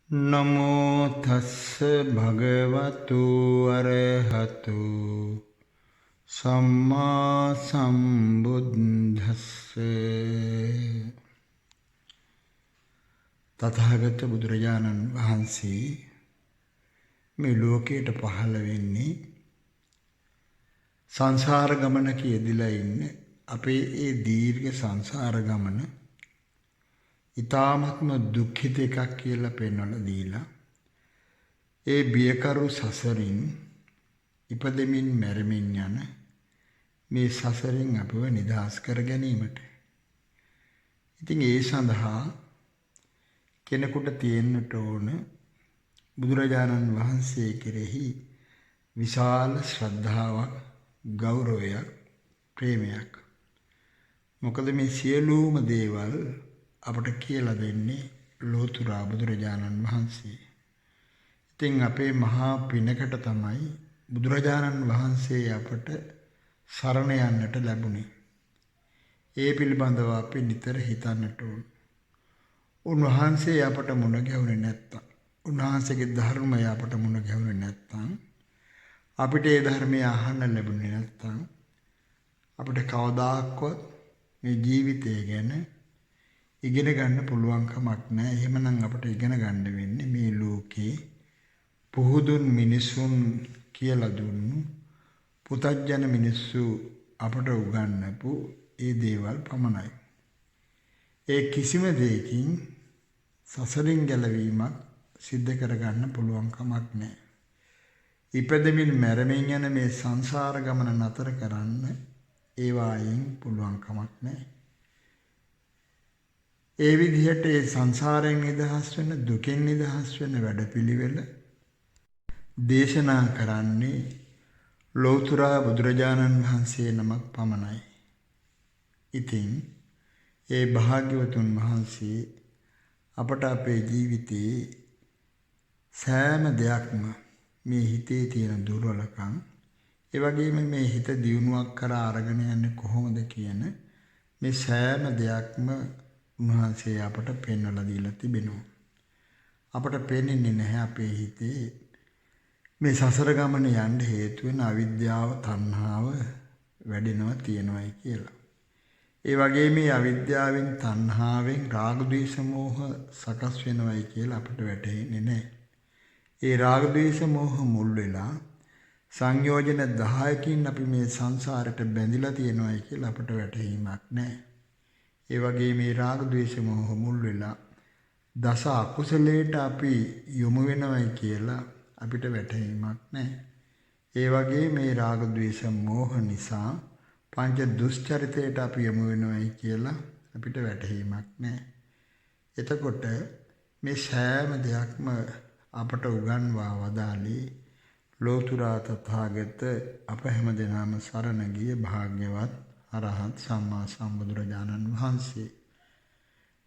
නමෝ තස්ස භගවතු අරහතු සම්මා සම්බුද්දස්ස. තථාගත බුදුරජාණන් වහන්සේ මේ ලෝකයට පහළ වෙන්නේ සංසාර ගමනක යෙදලා ඉන්න අපේ ඒ දීර්ඝ සංසාර ගමන ඊ타ත්ම දුක්ඛිත එකක් කියලා පෙන්වලා දීලා ඒ බියකරු සසරින් ඉපදෙමින් මැරෙමින් යන මේ සසරින් අපව නිදහස් කර ගැනීමට. ඉතින් ඒ සඳහා කෙනෙකුට තියෙන්නට ඕන බුදුරජාණන් වහන්සේ කෙරෙහි විශාල ශ්‍රද්ධාවක්, ගෞරවයක්, ප්‍රේමයක්. මොකද මේ සියලුම දේවල් අපට කියලා දෙන්නේ ලෝතුරා බුදුරජාණන් වහන්සේ. ඉතින් අපේ මහා පිනකට තමයි බුදුරජාණන් වහන්සේ අපට සරණ යන්නට ලැබුණේ. ඒ පිළිබඳව අපි නිතර හිතන්නට ඕන. උන්වහන්සේ අපට මුණ ගැහුනේ නැත්තම්, උන්වහන්සේගේ ධර්මය අපට මුණ ගැහුනේ නැත්තම්, අපිට ඒ ධර්මය අහන්න ලැබුණේ නැත්තම් අපිට කවදාක්වත් මේ ජීවිතය ගැන ඉගෙන ගන්න පුළුවන් කමක් නැහැ. එහෙමනම් අපිට ඉගෙන ගන්න වෙන්නේ මේ ලෝකේ පුහුදුන් මිනිසුන් කියලා දුන්නු පුතත්ජන මිනිස්සු අපට උගන්වපු ඒ දේවල් පමණයි. ඒ කිසිම දෙයකින් සසරින් ගැලවීමක් සිද්ධ කරගන්න පුළුවන් කමක් නැහැ. ඉපදෙමින් මැරෙමින් යන මේ සංසාර ගමන නතර කරන්න ඒවායින් පුළුවන් කමක් නැහැ. ඒ විදිහට ඒ සංසාරයෙන් නිදහස් වෙන, දුකෙන් නිදහස් වෙන වැඩපිළිවෙල දේශනා කරන්නේ ලෝතුරා බුදුරජාණන් වහන්සේ නමක් පමණයි. ඉතින් ඒ භාග්‍යවතුන් වහන්සේ අපට අපේ ජීවිතයේ සෑම දෙයක්ම මේ හිතේ තියෙන දුර්වලකම්, ඒ වගේම මේ හිත දියුණුවක් කරා අරගෙන යන්නේ කොහොමද කියන මේ සෑම දෙයක්ම උන්වහන්සේ අපට පෙන්වලා දීලා තිබෙනවා. අපට පෙනෙන්නේ නැහැ අපේ හිතේ මේ සසර ගමන යන්න හේතු වෙන අවිද්‍යාව, තණ්හාව වැඩෙනවා තියෙනවායි කියලා. ඒ වගේ මේ අවිද්‍යාවෙන්, තණ්හාවෙන් රාග ද්වේෂ මෝහ සකස් වෙනවායි කියලා අපට වැටහෙන්නේ නැහැ. ඒ රාග ද්වේෂ මෝහ මුල් වෙලා සංයෝජන 10කින් අපි මේ සංසාරයට බැඳිලා තියෙනවායි කියලා අපට වැටහීමක් නැහැ. ඒ වගේ මේ රාග ද්වේෂ මෝහ මුල් වෙලා දස අකුසලයට අපි යොමු වෙනවයි කියලා අපිට වැටහීමක් නැහැ. ඒ වගේ මේ රාග ද්වේෂ මෝහ නිසා පංච දුෂ්චරිතයට අපි යොමු වෙනවයි කියලා අපිට වැටහීමක් නැහැ. එතකොට මේ සෑම දෙයක්ම අපට උගන්වා වදාළේ ලෝතුරා තථාගත අප හැම දෙනාම සරණ ගිය භාග්‍යවත් අරහත් සම්මා සම්බුදුරජාණන් වහන්සේ.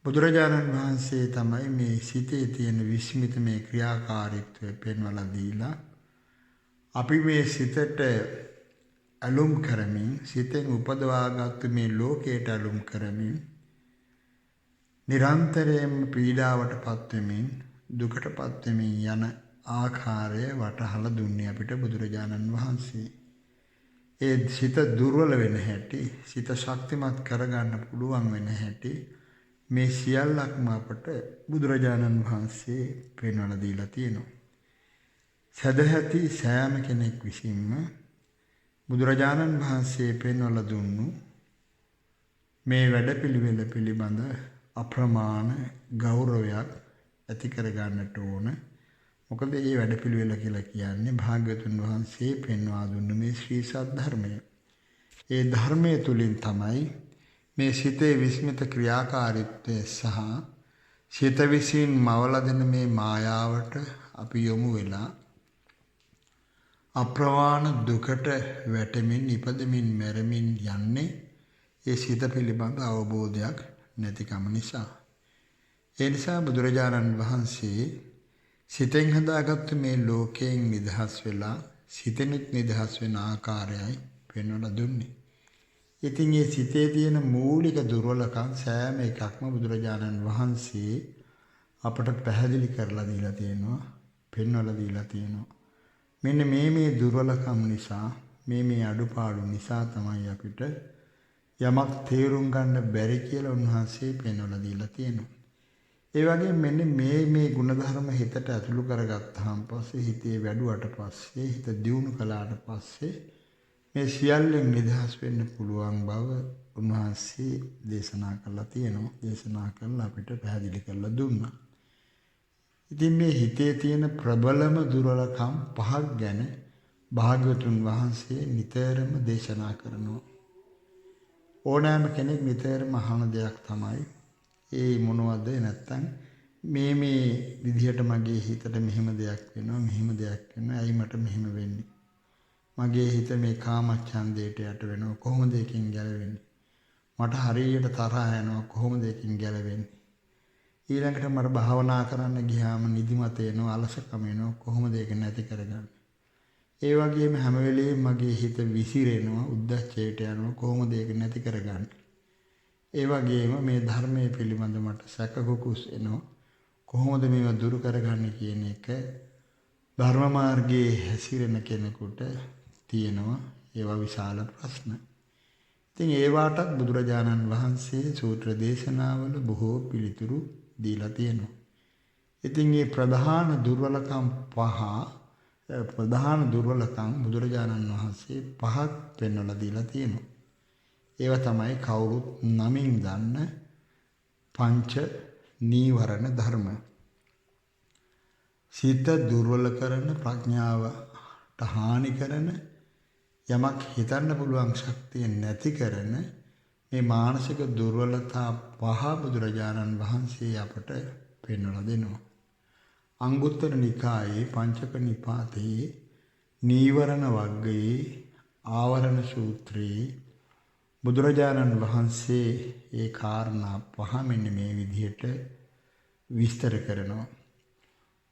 බුදුරජාණන් වහන්සේ තමයි මේ සිතේ තියෙන විස්මිත මේ ක්‍රියාකාරීත්වය පෙන්වලා දීලා අපි මේ සිතට ඇලුම් කරමින්, සිතෙන් උපදවාගත්තු මේ ලෝකයට ඇලුම් කරමින් නිරන්තරයෙන්ම පීඩාවටපත් වෙමින්, දුකටපත් වෙමින් යන ආකාරය වටහලා දුන්නේ අපිට බුදුරජාණන් වහන්සේ. ඒ සිත දුර්වල වෙන හැටි, සිත ශක්තිමත් කරගන්න පුළුවන් වෙන හැටි මේ සියල්ලක්ම අපට බුදුරජාණන් වහන්සේ පෙන්වලා දීලා තියෙනවා. සදහැති සෑම කෙනෙක් විසින්ම බුදුරජාණන් වහන්සේ පෙන්වලා දුන්නු මේ වැඩපිළිවෙල පිළිබඳ අප්‍රමාණ ගෞරවයක් ඇති කරගන්නට ඕන. මොකද මේ වැඩපිළිවෙල කියලා කියන්නේ භාග්‍යවතුන් වහන්සේ පෙන්වා දුන්න මේ ශ්‍රී සද්ධර්මය. ඒ ධර්මයේ තුලින් තමයි මේ සිතේ විස්මිත ක්‍රියාකාරීත්වය සහ සිත විසින් මවලා දෙන මේ මායාවට අපි යොමු වෙලා අප්‍රමාණ දුකට වැටෙමින්, ඉපදෙමින් මැරෙමින් යන්නේ ඒ සිත පිළිබඳ අවබෝධයක් නැතිකම නිසා. ඒ නිසා බුදුරජාණන් වහන්සේ සිතෙන් හදාගත්තු මේ ලෝකයෙන් නිදහස් වෙලා සිතෙනුත් නිදහස් වෙන ආකාරයයි පෙන්වලා දුන්නේ. ඉතින් මේ සිතේ තියෙන මූලික දුර්වලකම් සෑම එකක්ම බුදුරජාණන් වහන්සේ අපට පැහැදිලි කරලා දීලා තියෙනවා, පෙන්වලා දීලා තියෙනවා. මෙන්න මේ දුර්වලකම් නිසා, මේ අඩුපාඩු නිසා තමයි අපිට යමක් තේරුම් ගන්න බැරි කියලා උන්වහන්සේ පෙන්වලා දීලා තියෙනවා. ඒ වගේම මෙන්න මේ ಗುಣධර්ම හිතට ඇතුළු කරගත්තාන් පස්සේ, හිතේ වැඩුවට පස්සේ, හිත දියුණු කළාට පස්සේ මේ සියල්ලෙන් නිදහස් වෙන්න පුළුවන් බව උන්වහන්සේ දේශනා කළා තියෙනවා. දේශනා කළා අපිට පැහැදිලි කරලා දුන්නා. ඉතින් මේ හිතේ තියෙන ප්‍රබලම දුර්වලකම් 5ක් ගැන භාග්‍යවතුන් වහන්සේ නිතරම දේශනා කරනවා. ඕනෑම කෙනෙක් නිතරම අහන දෙයක් තමයි ඒ මොනවද නැත්තම් මේ විදිහට මගේ හිතට මෙහෙම දෙයක් වෙනවා, මෙහෙම දෙයක් වෙනවා, ඇයි මට මෙහෙම වෙන්නේ? මගේ හිත මේ කාමච්ඡන්දයට යට වෙනවා, කොහොමද ඒකෙන් ගැලවෙන්නේ? මට හරියට තරහ යනවා, කොහොමද ඒකෙන් ගැලවෙන්නේ? ඊළඟට මට භාවනා කරන්න ගියාම නිදිමත එනවා, අලසකම එනවා, කොහොමද ඒක නැති කරගන්නේ? ඒ වගේම හැම වෙලෙම මගේ හිත විසිරෙනවා, උද්දච්චයට යනවා, කොහොමද ඒක නැති කරගන්නේ? ඒ වගේම මේ ධර්මයේ පිළිබඳ මට සැකකුකුස් එනවා, කොහොමද මේවා දුරු කරගන්නේ කියන එක ධර්ම මාර්ගයේ හැසිරෙන කෙනෙකුට තියෙනවා. ඒවා විශාල ප්‍රශ්න. ඉතින් ඒවාටත් බුදුරජාණන් වහන්සේ සූත්‍ර දේශනාවල බොහෝ පිළිතුරු දීලා තියෙනවා. ඉතින් මේ ප්‍රධාන දුර්වලකම් බුදුරජාණන් වහන්සේ 5ක් පෙන්වලා දීලා තියෙනවා. ඒවා තමයි කවුරුත් නමින් දන්න පංච නීවරණ ධර්ම. සිත දුර්වල කරන, ප්‍රඥාවට හානි කරන, යමක් හිතන්න පුළුවන් ශක්තිය නැති කරන මේ මානසික දුර්වලතා 5 බුදුරජාණන් වහන්සේ අපට පෙන්වලා දෙනවා. අංගුත්තර නිකායේ පංචක නිපාතයේ නීවරණ වග්ගයේ ආවරණ සූත්‍රයේ බුදුරජාණන් වහන්සේ ඒ කාරණා 5 මෙන්න මේ විදිහට විස්තර කරනවා.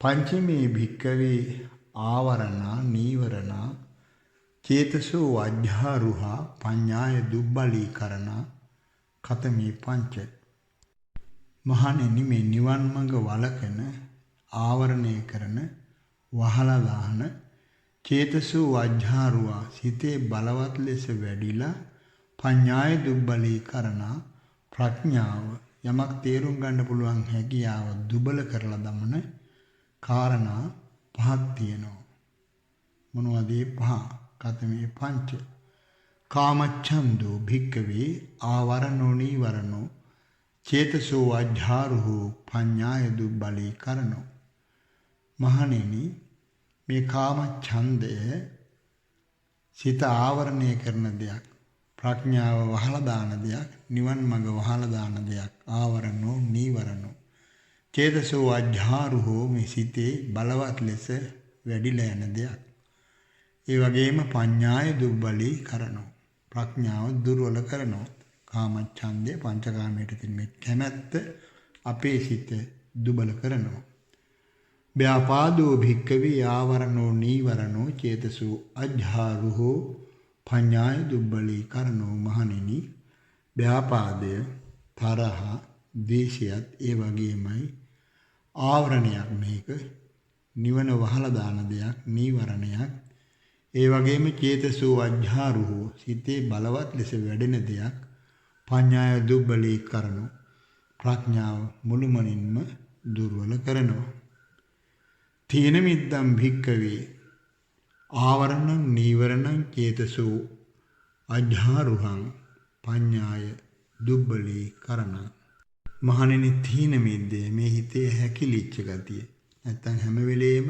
පංචමේ භික්කවේ ආවරණා නීවරණා චේතසෝ අජ්ජාරුහා පඤ්ඤාය දුබ්බලීකරණා කතමේ පංච. මහණෙනි, මේ නිවන් මඟ වළකන, ආවරණය කරන, වහලා දාන චේතසෝ අජ්ජාරුවා සිතේ බලවත් ලෙස වැඩිලා පඤ්ඤාය දුබ්බලීකරණා ප්‍රඥාව යමක් තේරුම් ගන්න පුළුවන් හැකියාව දුබල කරලා දමන කාරණා 5ක් තියෙනවා. මොනවද මේ 5? කතමේ පංච. කාමච්ඡන්தோ භික්කවේ ආවරණෝ නීවරණෝ චේතසෝ අජ්ජාරුහු පඤ්ඤාය දුබ්බලීකරණෝ. මහණෙනි, මේ කාමච්ඡන්දය සිත ආවරණය කරන දෙයක්, ප්‍රඥාව වහලා දාන දෙයක්, නිවන් මඟ වහලා දාන දෙයක්. ආවරණෝ නීවරණෝ චේතසෝ අජ්ජාරුහෝ මේ සිතේ බලවත් ලෙස වැඩිලා යන දෙයක්. ඒ වගේම පඤ්ඤාය දුබ්බලී කරනෝ ප්‍රඥාව දුර්වල කරනෝ. කාමච්ඡන්දේ පංචකාමයට තියෙන මේ කැමැත්ත අපේ සිත දුබල කරනවා. ව්‍යාපාදෝ භික්කවේ ආවරණෝ නීවරණෝ චේතසෝ අජ්ජාරුහෝ පඤ්ඤාය දුබ්බලී කරනෝ. මහණෙනි, ව්‍යාපාදය, තරහ, ද්වේෂයත් ඒ වගේමයි ආවරණයක්. මේක නිවන වහලා දාන දෙයක්, නීවරණයක්. ඒ වගේම චේතසෝ අජ්ජාරුහෝ සිතේ බලවත් ලෙස වැඩෙන දෙයක්. පඤ්ඤාය දුබ්බලී කරනෝ ප්‍රඥාව මුළුමනින්ම දුර්වල කරනවා. තීන මිද්දම් භික්කවේ ආවරණං නීවරණං චේතසෝ අජ්ජාරුහං පඤ්ඤාය දුබ්බලී කරණං. මහණෙනි, තීන මිද්දේ මේ හිතේ හැකිලිච්ච ගතිය, නැත්තම් හැම වෙලේම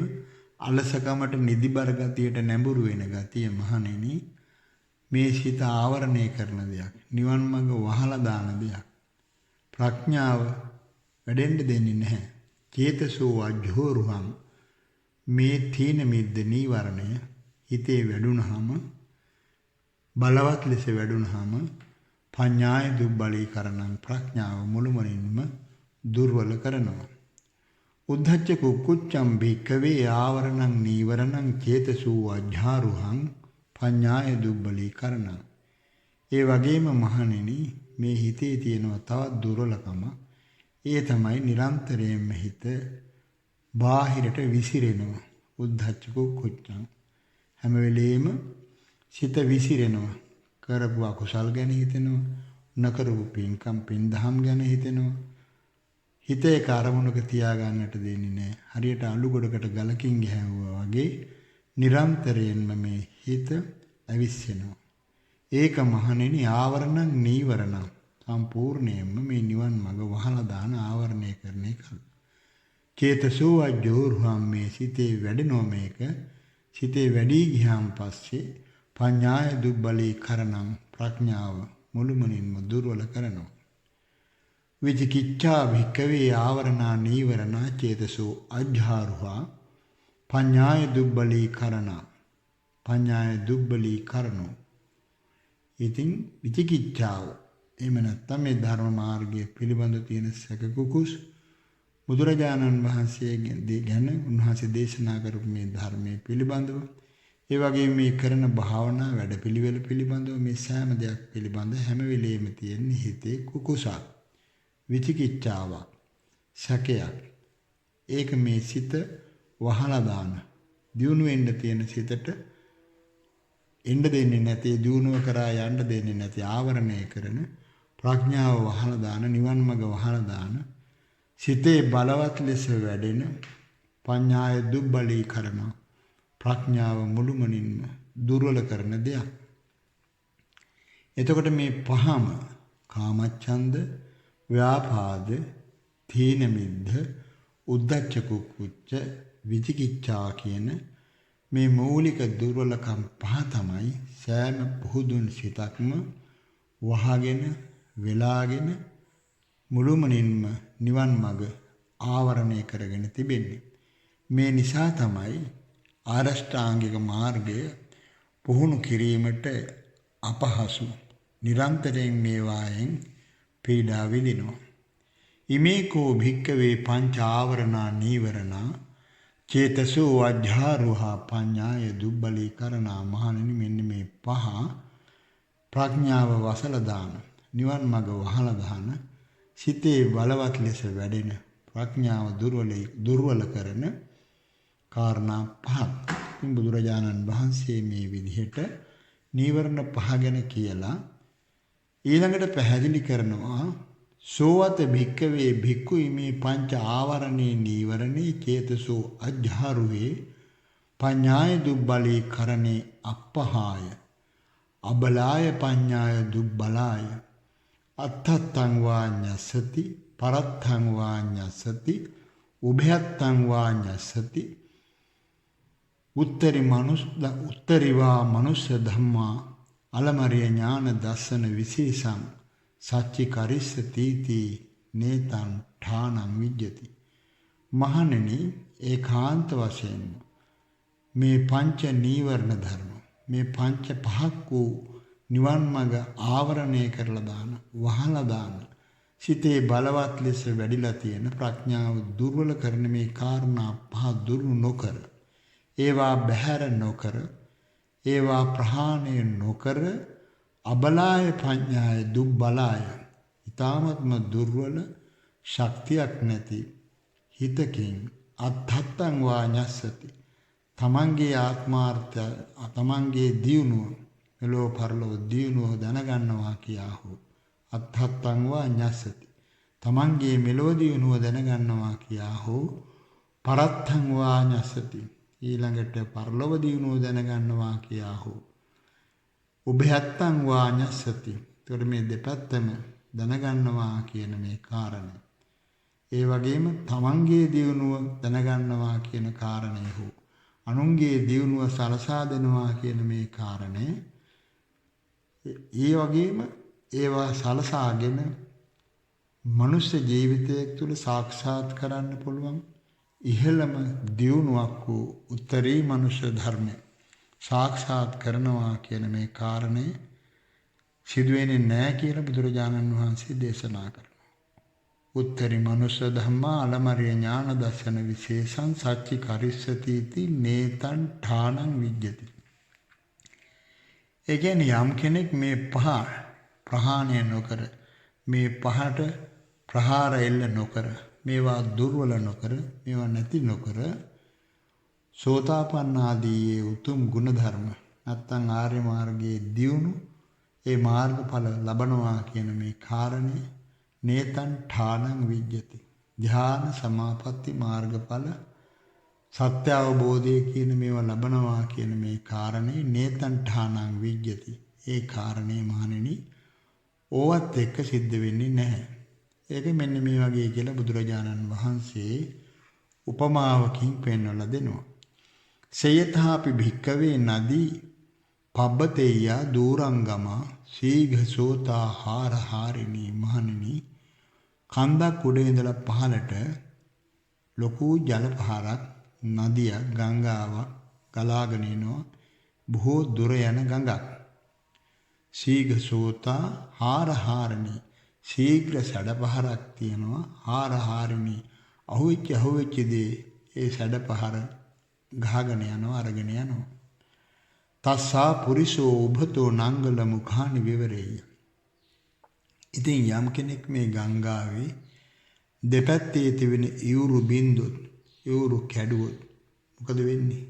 අලසකමට, නිදිබර ගතියට නැඹුරු වෙන ගතිය. මහණෙනි, මේ සිත ආවරණය කරන දෙයක්, නිවන් මඟ වහලා දාන දෙයක්. ප්‍රඥාව වැඩෙන්න දෙන්නේ නැහැ. චේතසෝ අජ්ජෝරුහං මේ තීන මිද්ද නීවරණය හිතේ වැඩුණාම, බලවත් ලෙස වැඩුණාම පඤ්ඤාය දුබ්බලී කරණං ප්‍රඥාව මුළුමනින්ම දුර්වල කරනවා. උද්ධච්ච කුක්කුච්චම් භික්කවේ ආවරණං නීවරණං චේතසෝ අජ්ජාරුහං පඤ්ඤාය දුබ්බලී කරණං. ඒ වගේම මහණෙනි, මේ හිතේ තියෙනවා තවත් දුර්වලකම. ඒ තමයි නිරන්තරයෙන්ම හිත බාහිරට විසිරෙනවා. උද්ධච්ච කුක්කුච්චං. හැම වෙලෙම සිත විසිරෙනවා. කරපු අකුසල් ගැන හිතෙනවා. නොකරපු පින්කම් පින්දහම් ගැන හිතෙනවා. හිත ඒක අරමුණක තියාගන්නට දෙන්නේ නැහැ. හරියට අලු ගොඩකට ගලකින් ගහුවා වගේ නිරන්තරයෙන්ම මේ හිත ඇවිස්සෙනවා. ඒක මහණෙනි ආවරණං නීවරණං. සම්පූර්ණයෙන්ම මේ නිවන් මඟ වහලා දාන ආවරණය කරන එක. චේතසෝ අජෝරුහම් මේ සිතේ වැඩෙනෝ මේක. සිතේ වැඩි ගියාන් පස්සේ පඤ්ඤාය දුබ්බලී කරණං ප්‍රඥාව මුළුමනින්ම දුර්වල කරනවා. විචිකිච්ඡා භික්කවේ ආවරණා නීවරණා චේතසෝ අජ්ජාරුහා පඤ්ඤාය දුබ්බලී කරණා පඤ්ඤාය දුබ්බලී කරනෝ. ඉතින් විචිකිච්ඡාව එහෙම නැත්නම් මේ ධර්ම මාර්ගයේ පිළිබඳ තියෙන සැකකුකුස් බුදුරජාණන් වහන්සේගේ ගැන උන්වහන්සේ දේශනා කරපු මේ ධර්මයේ පිළිබඳව ඒ වගේම මේ කරන භාවනා වැඩපිළිවෙල පිළිබඳව මේ සෑම දෙයක් පිළිබඳ හැම වෙලෙම තියෙන හිතේ කුකුසක් විචිකිච්ඡාවක් සැකයක්. ඒක මේ සිත වහලා දාන දියුණු වෙන්න තියෙන සිතට එන්න දෙන්නේ නැති දියුණුව කරා යන්න දෙන්නේ නැති ආවරණය කරන ප්‍රඥාව වහලා දාන නිවන් මඟ වහලා දාන සිතේ බලවත් ලෙස වැඩෙන පඤ්ඤාය දුබ්බලී කරන ප්‍රඥාව මුළුමනින්ම දුර්වල කරන දෙයක්. එතකොට මේ පහම කාමච්ඡන්ද ව්‍යාපාද තීන මිද්ධ උද්ධච්ච කුක්කුච්ච විචිකිච්ඡා කියන මේ මූලික දුර්වලකම් පහ තමයි සෑම පුහුදුන් සිතක්ම වහගෙන වෙලාගෙන මුළුමනින්ම නිවන් මඟ ආවරණය කරගෙන තිබෙන්නේ. මේ නිසා තමයි ආරෂ්ඨාංගික මාර්ගය පුහුණු කිරීමට අපහසු. නිරන්තරයෙන් මේ වායෙන් පීඩා විඳිනවා. ඉමේකෝ භික්කවේ පංච ආවරණා නීවරණා චේතසෝ අජ්ජාරුහා පඤ්ඤාය දුබ්බලී කරණා. මහණෙනි මෙන්න මේ පහ ප්‍රඥාව වසල දාන නිවන් මඟ වහලා දාන සිතේ බලවත් ලෙස වැඩෙන ප්‍රඥාව දුර්වල කරන කාරණා පහක්. බුදුරජාණන් වහන්සේ මේ විදිහට නීවරණ පහ ගැන කියලා ඊළඟට පැහැදිලි කරනවා සෝවත භික්කවේ භික්ඛු මේ පංච ආවරණේ නීවරණේ චේතසෝ අජ්ජාරුවේ පඤ්ඤාය දුබ්බලී කරණේ අප්පහාය අබලාය පඤ්ඤාය දුබ්බලාය අත්තත්තං වාඤ්ඤසති පරත්තං වාඤ්ඤසති උභයත්තං වාඤ්ඤසති උත්තරිවා මනුෂ්‍ය ධම්මා අලමරිය ඥාන දස්සන විශේෂං සච්චි කරිස්සතිති නේතං ඨානං විජ්ජති. මහණෙනි ඒකාන්ත වශයෙන් මේ පංච නීවරණ ධර්ම මේ පංච පහක් වූ නිවන් මඟ ආවරණය කරලා දාන වහලා දාන සිතේ බලවත් ලෙස වැඩිලා තියෙන ප්‍රඥාව දුර්වල කරන මේ කාරණා පහ දුරු නොකර ඒවා බැහැර නොකර ඒවා ප්‍රහාණය නොකර අබලාය පඤ්ඤාය දුබ්බලාය ඊ타ත්ම දුර්වල ශක්තියක් නැති හිතකින් අත්ථත්තං වාඤස්සති තමන්ගේ ආත්මාර්ථය තමන්ගේ දියුණුව මෙලෝ පරලෝ දියුණුව දැනගන්නවා කියාහු අත්ථත්තං වාඤස්සති තමන්ගේ මෙලෝ දියුණුව දැනගන්නවා කියාහු පරත්තං වාඤස්සති ඊළඟට පරලොව දියුණුව දැනගන්නවා කියාහු උභයත්තං වාඤස්සති. ඒතකොට මේ දෙපැත්තම දැනගන්නවා කියන මේ කාරණය. ඒ වගේම තමන්ගේ දියුණුව දැනගන්නවා කියන කාරණය හෝ අනුන්ගේ දියුණුව සලසා දෙනවා කියන මේ කාරණය. ඒ වගේම ඒවා සලසාගෙන මනුෂ්‍ය ජීවිතයක් තුළ සාක්ෂාත් කරන්න පුළුවන් ඉහළම දියුණුවක් වූ උත්තරී මනුෂ්‍ය ධර්මය සාක්ෂාත් කරනවා කියන මේ කාරණය සිදුවෙන්නේ නැහැ කියලා බුදුරජාණන් වහන්සේ දේශනා කරනවා. උත්තරී මනුෂ්‍ය ධම්මා අලමරිය ඥාන දර්ශන විශේෂං සච්චි කරිස්සතිති නේතං ඨානං විජ්ජති. ඒ කියන්නේ යම් කෙනෙක් මේ පහ ප්‍රහාණය නොකර මේ පහට ප්‍රහාර එල්ල නොකර මේවා දුර්වල නොකර මේවා නැති නොකර සෝතාපන්න ආදී උතුම් ගුණධර්ම නැත්තම් ආර්ය මාර්ගයේ දියුණු ඒ මාර්ගඵල ලබනවා කියන මේ කාරණේ නේතං ඨානං විජ්ජති. ධ්‍යාන සමාපatti මාර්ගඵල සත්‍ය අවබෝධය කියන මේවා ලබනවා කියන මේ කාරණේ නේතං ඨානං විජ්ජති. ඒ කාරණේ මහණෙනි ඕවත් එක්ක සිද්ධ වෙන්නේ නැහැ. ඒක මෙන්න මේ වගේ කියලා බුදුරජාණන් වහන්සේ උපමාවකින් පෙන්වලා දෙනවා. සයථාපි භික්කවේ නදී පබ්බතේයා දූරංගම සීඝසෝතා හාරහාරිනී මහණෙනි කන්දක් උඩ ඉඳලා පහළට ලොකු ජල පහරක් නදියක් ගංගාවක් ගලාගෙන එනවා බොහෝ දුර යන ගඟක් සීඝසෝතා හාරහාරිනී ශීඝ්‍ර සැඩපහරක් තියෙනවා හාරහාරිනී අහුවෙච්ච දේ ඒ සැඩපහර ගහගෙන යනවා අරගෙන යනවා තස්සා පුරිසෝ උභතෝ නංගල මුඛානි විවරේය. ඉතින් යම් කෙනෙක් මේ ගංගාවේ දෙපැත්තේ තිබෙන ඉවුරු බින්දුත් ඉවුරු කැඩුවොත් මොකද වෙන්නේ?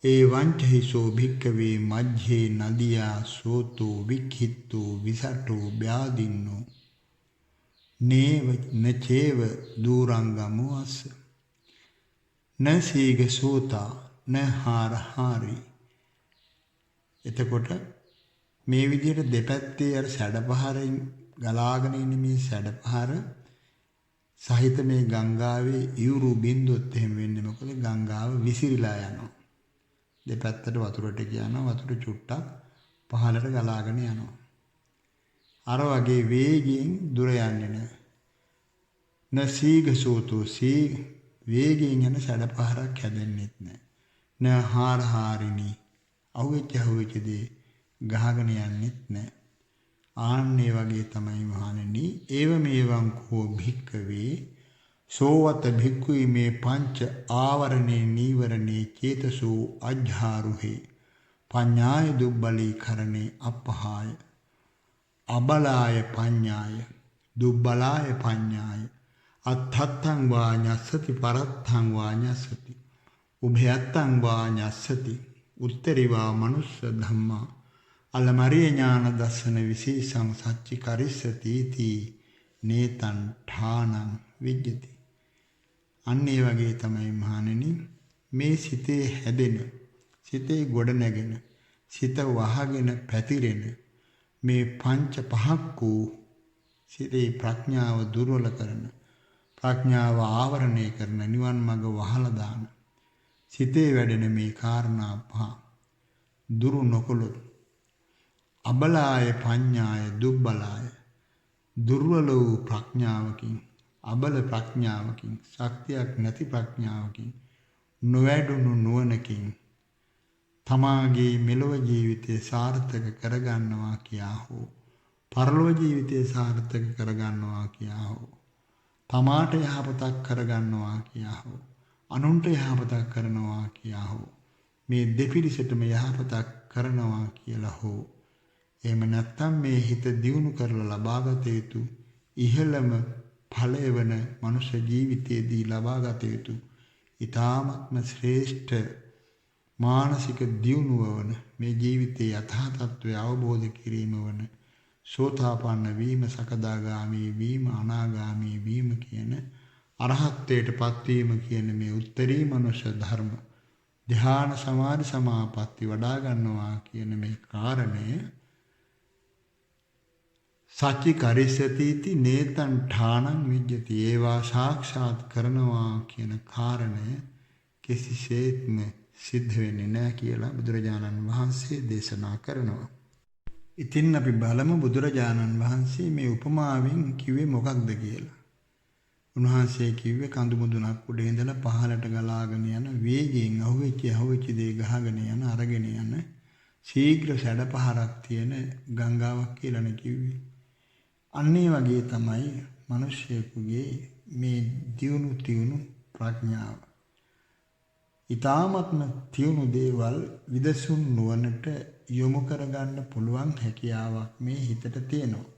ඒ වංචහිසෝ භික්කවේ මජ්ජේ නදියා සෝතෝ වික්ඛිත්තෝ විසටෝ බ්‍යාදින්නෝ නේව නචේව දූරංගමෝ අස්ස නසීග සෝතා නහාරහාරි. එතකොට මේ විදිහට දෙපැත්තේ අර සැඩපහරින් ගලාගෙන ඉන්න මේ සැඩපහර සහිත මේ ගංගාවේ ඉවුරු බින්දුවත් එහෙම වෙන්නේ මොකද ගංගාව විසිරීලා යනවා. දෙපැත්තට වතුරට කියනවා වතුර චුට්ටක් පහළට ගලාගෙන යනවා. අර වගේ වේගයෙන් දුර යන්නේ නැහැ. නසීගසෝතෝ සී වේගයෙන් යන සැඩපහරක් හැදෙන්නෙත් නැහැ. නහාරහාරිනී අහුවෙච්ච දේ ගහගෙන යන්නෙත් නැහැ. ආන්නේ වගේ තමයි මහණෙනි ඒව මේවං කෝ භික්කවේ සෝවත භික්ඛුයි මේ පංච ආවරණේ නීවරණේ චේතසෝ අජ්ජාරුහේ පඤ්ඤාය දුබ්බලී කරණේ අපහාය අබලාය පඤ්ඤාය දුබ්බලාය පඤ්ඤාය අත්ථත්තං වාඤස්සති පරත්තං වාඤස්සති උභයත්තං වාඤස්සති උත්තරිවා මනුස්ස ධම්මා අලමරිය ඥාන දස්සන විශේෂං සච්චි කරිස්සති තී නේතං ඨානං විජ්ජති. අන්න ඒ වගේ තමයි මහණෙනි මේ සිතේ හැදෙන සිතේ ගොඩ නැගෙන සිත වහගෙන පැතිරෙන මේ පංච පහක් වූ සිතේ ප්‍රඥාව දුර්වල කරන ප්‍රඥාව ආවරණය කරන නිවන් මඟ වහලා දාන සිතේ වැඩෙන මේ කාරණා පහ දුරු නොකළොත් අබලාය පඤ්ඤාය දුබ්බලාය දුර්වල වූ ප්‍රඥාවකින් අබල ප්‍රඥාවකින් ශක්තියක් නැති ප්‍රඥාවකින් නොවැඩුණු නුවණකින් තමාගේ මෙලොව ජීවිතය සාර්ථක කරගන්නවා කියා හෝ පරලොව ජීවිතය සාර්ථක කරගන්නවා කියා හෝ තමාට යහපතක් කරගන්නවා කියා හෝ අනුන්ට යහපතක් කරනවා කියා හෝ මේ දෙපිරිසටම යහපතක් කරනවා කියලා හෝ එහෙම නැත්නම් මේ හිත දියුණු කරලා ලබාගත යුතු ඉහළම ඵලය වන මනුෂ්‍ය ජීවිතයේදී ලබාගත යුතු ඊ타ත්ම ශ්‍රේෂ්ඨ මානසික දියුණුව වන මේ ජීවිතයේ යථා තත්ත්වය අවබෝධ කිරීම වන සෝතාපන්න වීම සකදාගාමී වීම අනාගාමී වීම කියන අරහත්ත්වයට පත්වීම කියන මේ උත්තරී මනුෂ්‍ය ධර්ම ධ්‍යාන සමාධි සමාපatti වඩා ගන්නවා කියන මේ කාරණය සච්චි කරිස්සතිති නේතං ඨානං විජ්ජති ඒවා සාක්ෂාත් කරනවා කියන කාරණය කිසිසේත්ම සිද්ධ වෙන්නේ නැහැ කියලා බුදුරජාණන් වහන්සේ දේශනා කරනවා. ඉතින් අපි බලමු බුදුරජාණන් වහන්සේ මේ උපමාවෙන් කිව්වේ මොකක්ද කියලා. උන්වහන්සේ කිව්වේ කඳු මුදුනක් උඩ ඉඳලා පහළට ගලාගෙන යන වේගයෙන් අහුවෙච්ච දේ ගහගෙන යන අරගෙන යන ශීඝ්‍ර සැඩපහරක් තියෙන ගංගාවක් කියලානේ කිව්වේ. අන්නේ වගේ තමයි මිනිස්සෙකුගේ මේ දියුණු ප්‍රඥාව. ඊ타ත්ම තියුණු දේවල් විදසුන් නුවණට යොමු කරගන්න පුළුවන් හැකියාවක් මේ හිතට තියෙනවා.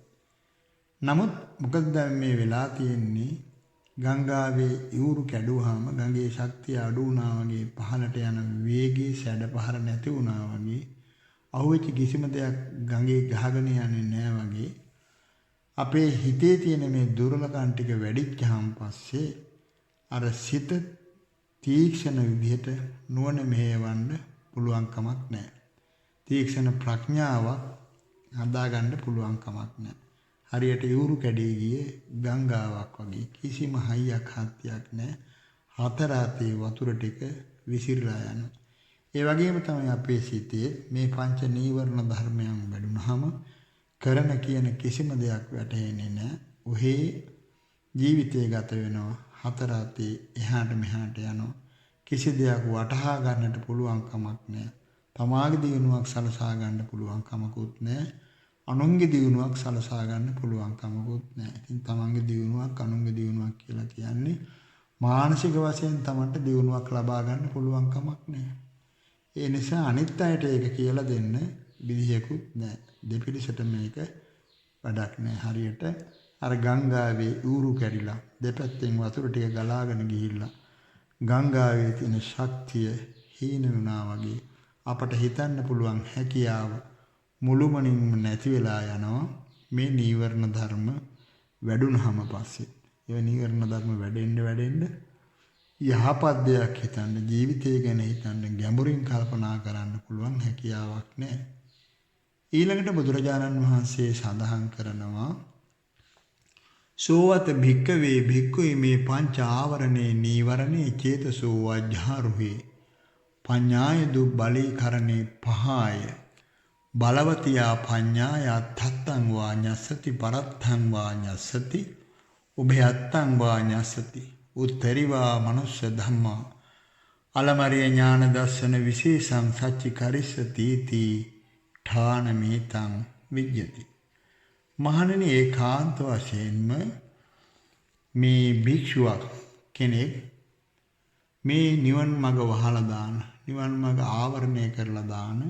නමුත් මොකද දැන් මේ වෙලා තියෙන්නේ ගංගාවේ ඉවුරු කැඩුවාම ගඟේ ශක්තිය අඩු වුණා වගේ පහළට යන වේගයේ සැඩ පහර නැති වුණා වගේ අහුවෙච්ච කිසිම දෙයක් ගඟේ ගහගෙන යන්නේ නැහැ වගේ අපේ හිතේ තියෙන මේ දුර්වලකම් ටික වැඩිච්චාන් පස්සේ අර සිත තීක්ෂණ විදිහට නුවණ මෙහෙවන්න පුළුවන් කමක් නැහැ. තීක්ෂණ ප්‍රඥාවක් හදාගන්න පුළුවන් කමක් නැහැ. හරියට ඉවුරු කැඩී ගියේ ගංගාවක් වගේ කිසිම හයියක් හත්තියක් නැහැ. හතර අතේ වතුර ටික විසිරලා යනවා. ඒ වගේම තමයි අපේ සිතේ මේ පංච නීවරණ ධර්මයන් වැඩුණාම කරන කියන කිසිම දෙයක් වැටහෙන්නේ නැහැ. ඔහේ ජීවිතය ගත වෙනවා. හතර අතේ එහාට මෙහාට යනවා. කිසි දෙයක් වටහා ගන්නට පුළුවන් කමක් නැහැ. තමාගේ දියුණුවක් සලසා ගන්න පුළුවන් කමකුත් නැහැ. අනුන්ගේ දියුණුවක් සලසා ගන්න පුළුවන් කමකුත් නැහැ. ඉතින් තමන්ගේ දියුණුවක් අනුන්ගේ දියුණුවක් කියලා කියන්නේ මානසික වශයෙන් තමන්ට දියුණුවක් ලබා ගන්න පුළුවන් කමක් නැහැ. ඒ නිසා අනිත් අයට ඒක කියලා දෙන්න විදිහකුත් නැහැ. දෙපිරිසට මේක වැඩක් නැහැ. හරියට අර ගංගාවේ ඌරු කැඩිලා දෙපැත්තෙන් වතුර ටික ගලාගෙන ගිහිල්ලා ගංගාවේ තියෙන ශක්තිය හීන වුණා වගේ අපට හිතන්න පුළුවන් හැකියාව මුළුමනින්ම නැති වෙලා යනවා මේ නීවරණ ධර්ම වැඩුණාම පස්සේ. ඒ නීවරණ ධර්ම වැඩෙන්න යහපත් දෙයක් හිතන්න ජීවිතය ගැන හිතන්න ගැඹුරින් කල්පනා කරන්න පුළුවන් හැකියාවක් නැහැ. ඊළඟට බුදුරජාණන් වහන්සේ සඳහන් කරනවා සෝවත භික්කවේ භික්ඛුයි මේ පංච ආවරණේ නීවරණේ චේතසෝ වජ්ජාරුහේ පඤ්ඤාය දුබ්බලී කරණේ පහය බලවතියා පඤ්ඤාය අත්තං වා ඤස්සති පරත්තං වා ඤස්සති උභයත්තං වා ඤස්සති උත්තරිවා මනුස්ස ධම්මා අලමරිය ඥාන දර්ශන විශේෂං සච්චි කරිස්සති තී ඨානමේතං විජ්ජති. මහණෙනි ඒකාන්ත වශයෙන්ම මේ භික්ෂුවක් කෙනෙක් මේ නිවන් මඟ වහලා දාන නිවන් මඟ ආවරණය කරලා දාන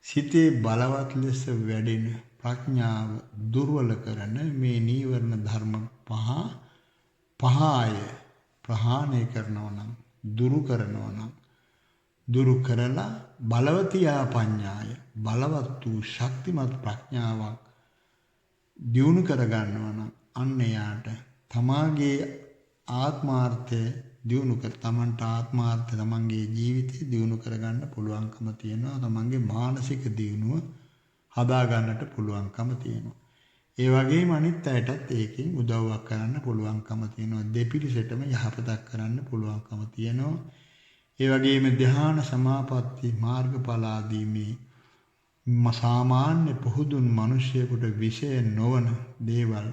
සිතේ බලවත් ලෙස වැඩෙන ප්‍රඥාව දුර්වල කරන මේ නීවරණ ධර්ම පහය ප්‍රහාණය කරනවා නම් දුරු කරනවා නම් දුරු කරලා බලවතියා පඤ්ඤාය බලවත් වූ ශක්තිමත් ප්‍රඥාවක් දියුණු කර ගන්නවා නම් අන්න යාට තමාගේ ආත්මාර්ථය දියුණු කර තමන්ට ආත්මාර්ථය තමන්ගේ ජීවිතය දියුණු කරගන්න පුළුවන්කම තියෙනවා. තමන්ගේ මානසික දියුණුව හදා ගන්නට පුළුවන්කම තියෙනවා. ඒ වගේම අනිත් අයටත් ඒකෙන් උදව්වක් කරන්න පුළුවන්කම තියෙනවා. දෙපිරිසටම යහපතක් කරන්න පුළුවන්කම තියෙනවා. ඒ වගේම ධ්‍යාන සමාපatti මාර්ගඵල ආදී මේ සාමාන්‍ය පුහුදුන් මිනිසෙකුට විශේෂ නොවන දේවල්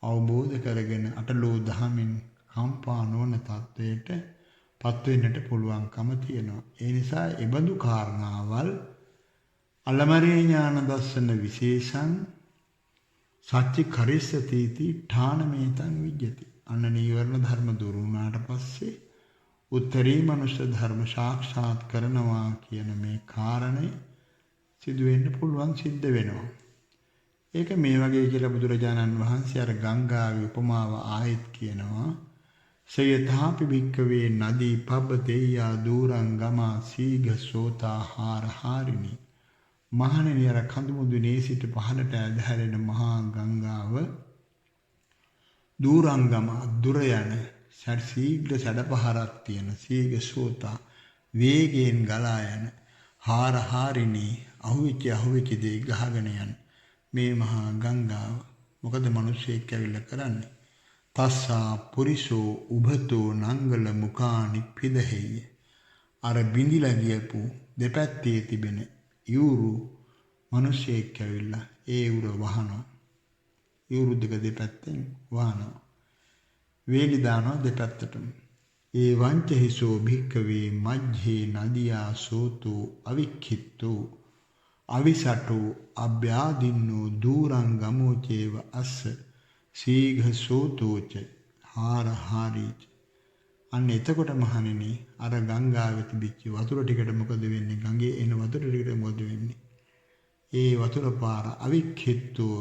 අවබෝධ කරගෙන අටලෝ දහමින් කම්පා නොවන තත්වයට පත් වෙන්නට පුළුවන්කම තියෙනවා. ඒ නිසා එබඳු කාරණාවල් අලමරේ ඥාන දර්ශන විශේෂං සච්චි කරිස්සති තී ඨානමේතං විජ්ජති. අන්න නීවරණ ධර්ම දුරු වුණාට පස්සේ උත්තරී මනුෂ්‍ය ධර්ම සාක්ෂාත් කරනවා කියන මේ කාරණය සිදු වෙන්න පුළුවන් සිද්ධ වෙනවා. ඒක මේ වගේ කියලා බුදුරජාණන් වහන්සේ අර ගංගාවේ උපමාව ආයෙත් කියනවා. සයථාපි භික්කවේ නදී පබ්බතේයා දූරං ගමා සීඝ සෝතාහාර හාරිනි. මහණෙනි අර කඳුමුදුනේ සිට පහළට ඇදහැරෙන මහා ගංගාව දූරංගම දුර යන ශීඝ්‍ර සැඩපහරක් තියෙන සීඝ සෝතා වේගයෙන් ගලා යන හාරහාරිනී අහුවෙච්ච දේ ගහගෙන යන මේ මහා ගංගාව මොකද මිනිස්සෙක් ඇවිල්ලා කරන්නේ? තස්සා පුරිසෝ උභතෝ නංගල මුඛානි පිදහෙය. අර බිඳිලා ගියපු දෙපැත්තේ තිබෙන ඉවුරු මිනිස්සෙක් ඇවිල්ලා ඒ ඉවුර වහනවා. ඉවුරු දෙක දෙපැත්තෙන් වහනවා. වේලි දානවා දෙපැත්තටම. ඒ වංචහිසෝ භික්කවේ මජ්ජේ නදියා සෝතෝ අවික්ඛිත්තෝ අවිසටෝ අභ්‍යාදින්නෝ දූරං ගමෝචේව අස්ස සීඝ සෝතෝච හාරහාරීච. අන්න එතකොට මහණෙනි අර ගංගාවේ තිබිච්ච වතුර ටිකට මොකද වෙන්නේ? ගඟේ එන වතුර ටිකට මොකද වෙන්නේ? ඒ වතුර පාර අවික්ඛිත්තෝ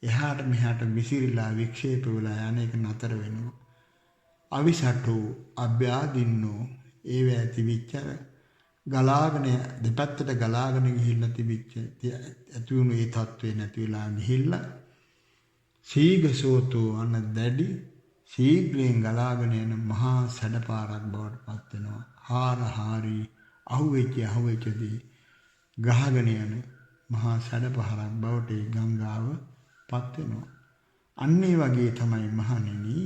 එහාට මෙහාට විසිරිලා වික්ෂේප වෙලා යන එක නතර වෙනවා. අවිසට්ටෝ අභ්‍යාදින්නෝ ඒව ඇතිවිච්ච ගලාගෙන දෙපැත්තට ගලාගෙන ගිහිල්ලා තිබිච්ච ඇති වුණු ඒ තත්ත්වේ නැති වෙලා ගිහිල්ලා සීගසෝතෝ අන්න දැඩි ශීඝ්‍රයෙන් ගලාගෙන යන මහා සැඩපාරක් බවට පත් වෙනවා. හාරි අහුවෙච්චදී ගහගෙන යන මහා සැඩපහරක් බවට ඒ ගංගාව පත් වෙනවා. අන්න ඒ වගේ තමයි මහණෙනි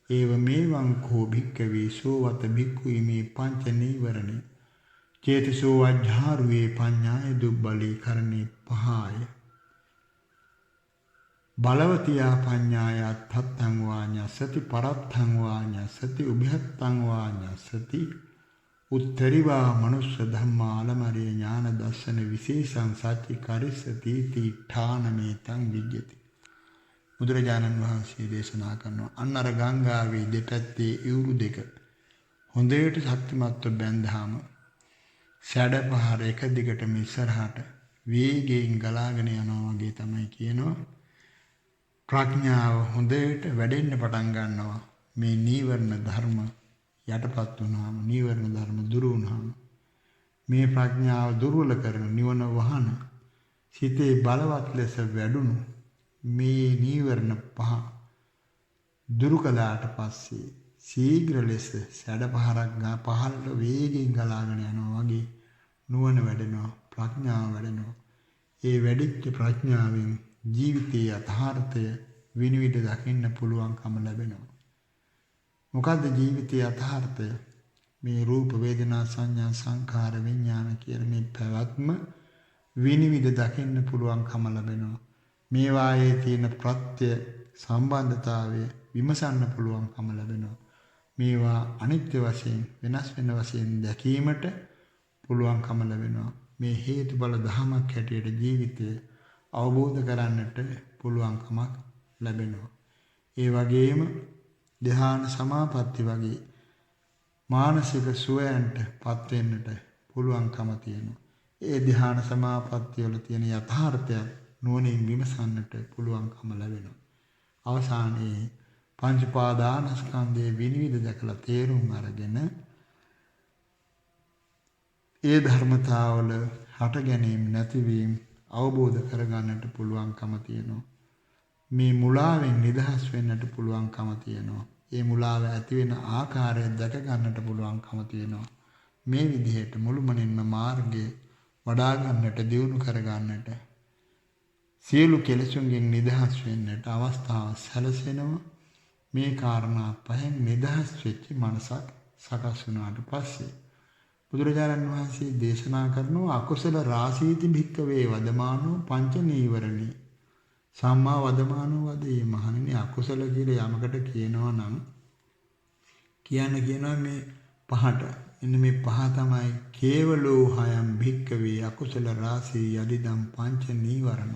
ඒව මේවං කෝ භික්ඛවේ සෝවත භික්ඛු මේ පංච නීවරණේ චේතසෝ අජ්ජාරුවේ පඤ්ඤාය දුබ්බලී කරණේ පහය බලවතියා පඤ්ඤායත් පත්තං වාඤ්ඤසති පරත්තං වාඤ්ඤසති උභයත්තං වාඤ්ඤසති උත්තරිවා මනුස්ස ධම්මාලමරිය ඥාන දර්ශන විශේෂං සච්චි කරිස්සති තීඨානමේතං විජ්ජති. බුදුරජාණන් වහන්සේ දේශනා කරනවා අන්න අර ගංගාවේ දෙපැත්තේ ඉවුරු දෙක හොඳට ශක්තිමත්ව බැඳාම සැඩපහර එක දිගටම ඉස්සරහට වේගයෙන් ගලාගෙන යනවා වගේ තමයි කියනවා. ප්‍රඥාව හොඳට වැඩෙන්න පටන් ගන්නවා. මේ නීවරණ ධර්ම යටපත් වුණාම නීවරණ ධර්ම දුරු වුණාම මේ ප්‍රඥාව දුර්වල කරන නිවන වහන සිතේ බලවත් ලෙස වැඩුණු මේ නීවරණ පහ දුරු කළාට පස්සේ ශීඝ්‍ර ලෙස සැඩපහරක් පහළට වේගයෙන් ගලාගෙන යනවා වගේ නුවණ වැඩෙනවා ප්‍රඥාව වැඩෙනවා. ඒ වැඩිච්ච ප්‍රඥාවෙන් ජීවිතයේ යථාර්ථය විනිවිද දකින්න පුළුවන්කම ලැබෙනවා. මොකද්ද ජීවිතයේ යථාර්ථය? මේ රූප වේදනා සංඥා සංඛාර විඥාන කියන මේ පැවැත්ම විනිවිද දකින්න පුළුවන්කම ලැබෙනවා. මේවායේ තියෙන ප්‍රත්‍ය සම්බන්ධතාවය විමසන්න පුළුවන්කම ලැබෙනවා. මේවා අනිත්‍ය වශයෙන් වෙනස් වෙන වශයෙන් දැකීමට පුළුවන්කම ලැබෙනවා. මේ හේතුඵල ධමයක් හැටියට ජීවිතය අවබෝධ කරන්නට පුළුවන්කමක් ලැබෙනවා. ඒ වගේම ධ්‍යාන සමාපatti වගේ මානසික සුවයන්ට පත් වෙන්නට පුළුවන්කම තියෙනවා. ඒ ධ්‍යාන සමාපatti වල තියෙන යථාර්ථය නුවණින් විමසන්නට පුළුවන්කම ලැබෙනවා. අවසානයේ පංච පාදානස්කන්ධයේ විනිවිද දැකලා තේරුම් අරගෙන ඒ ධර්මතාවල හට ගැනීම නැතිවීම අවබෝධ කරගන්නට පුළුවන්කම තියෙනවා. මේ මුලාවෙන් නිදහස් වෙන්නට පුළුවන්කම තියෙනවා. ඒ මුලාව ඇති වෙන ආකාරය දැක ගන්නට පුළුවන්කම තියෙනවා. මේ විදිහට මුළුමනින්ම මාර්ගය වඩා ගන්නට දියුණු කර ගන්නට සියලු කෙලෙසුන්ගෙන් නිදහස් වෙන්නට අවස්ථාව සැලසෙනවා. මේ කාරණා පහෙන් නිදහස් වෙච්ච මනසක් සකස් වුණාට පස්සේ බුදුරජාණන් වහන්සේ දේශනා කරනවා අකුසල රාශීති භික්කවේ වදමානෝ පංච නීවරණී සම්මා වදමානෝ වදේ. මහණෙනි අකුසල කියලා යමකට කියනවා නම් කියනවා මේ පහට. එන්න මේ පහ තමයි කේවලෝ හයම් භික්කවේ අකුසල රාශී යදිදම් පංච නීවරණ.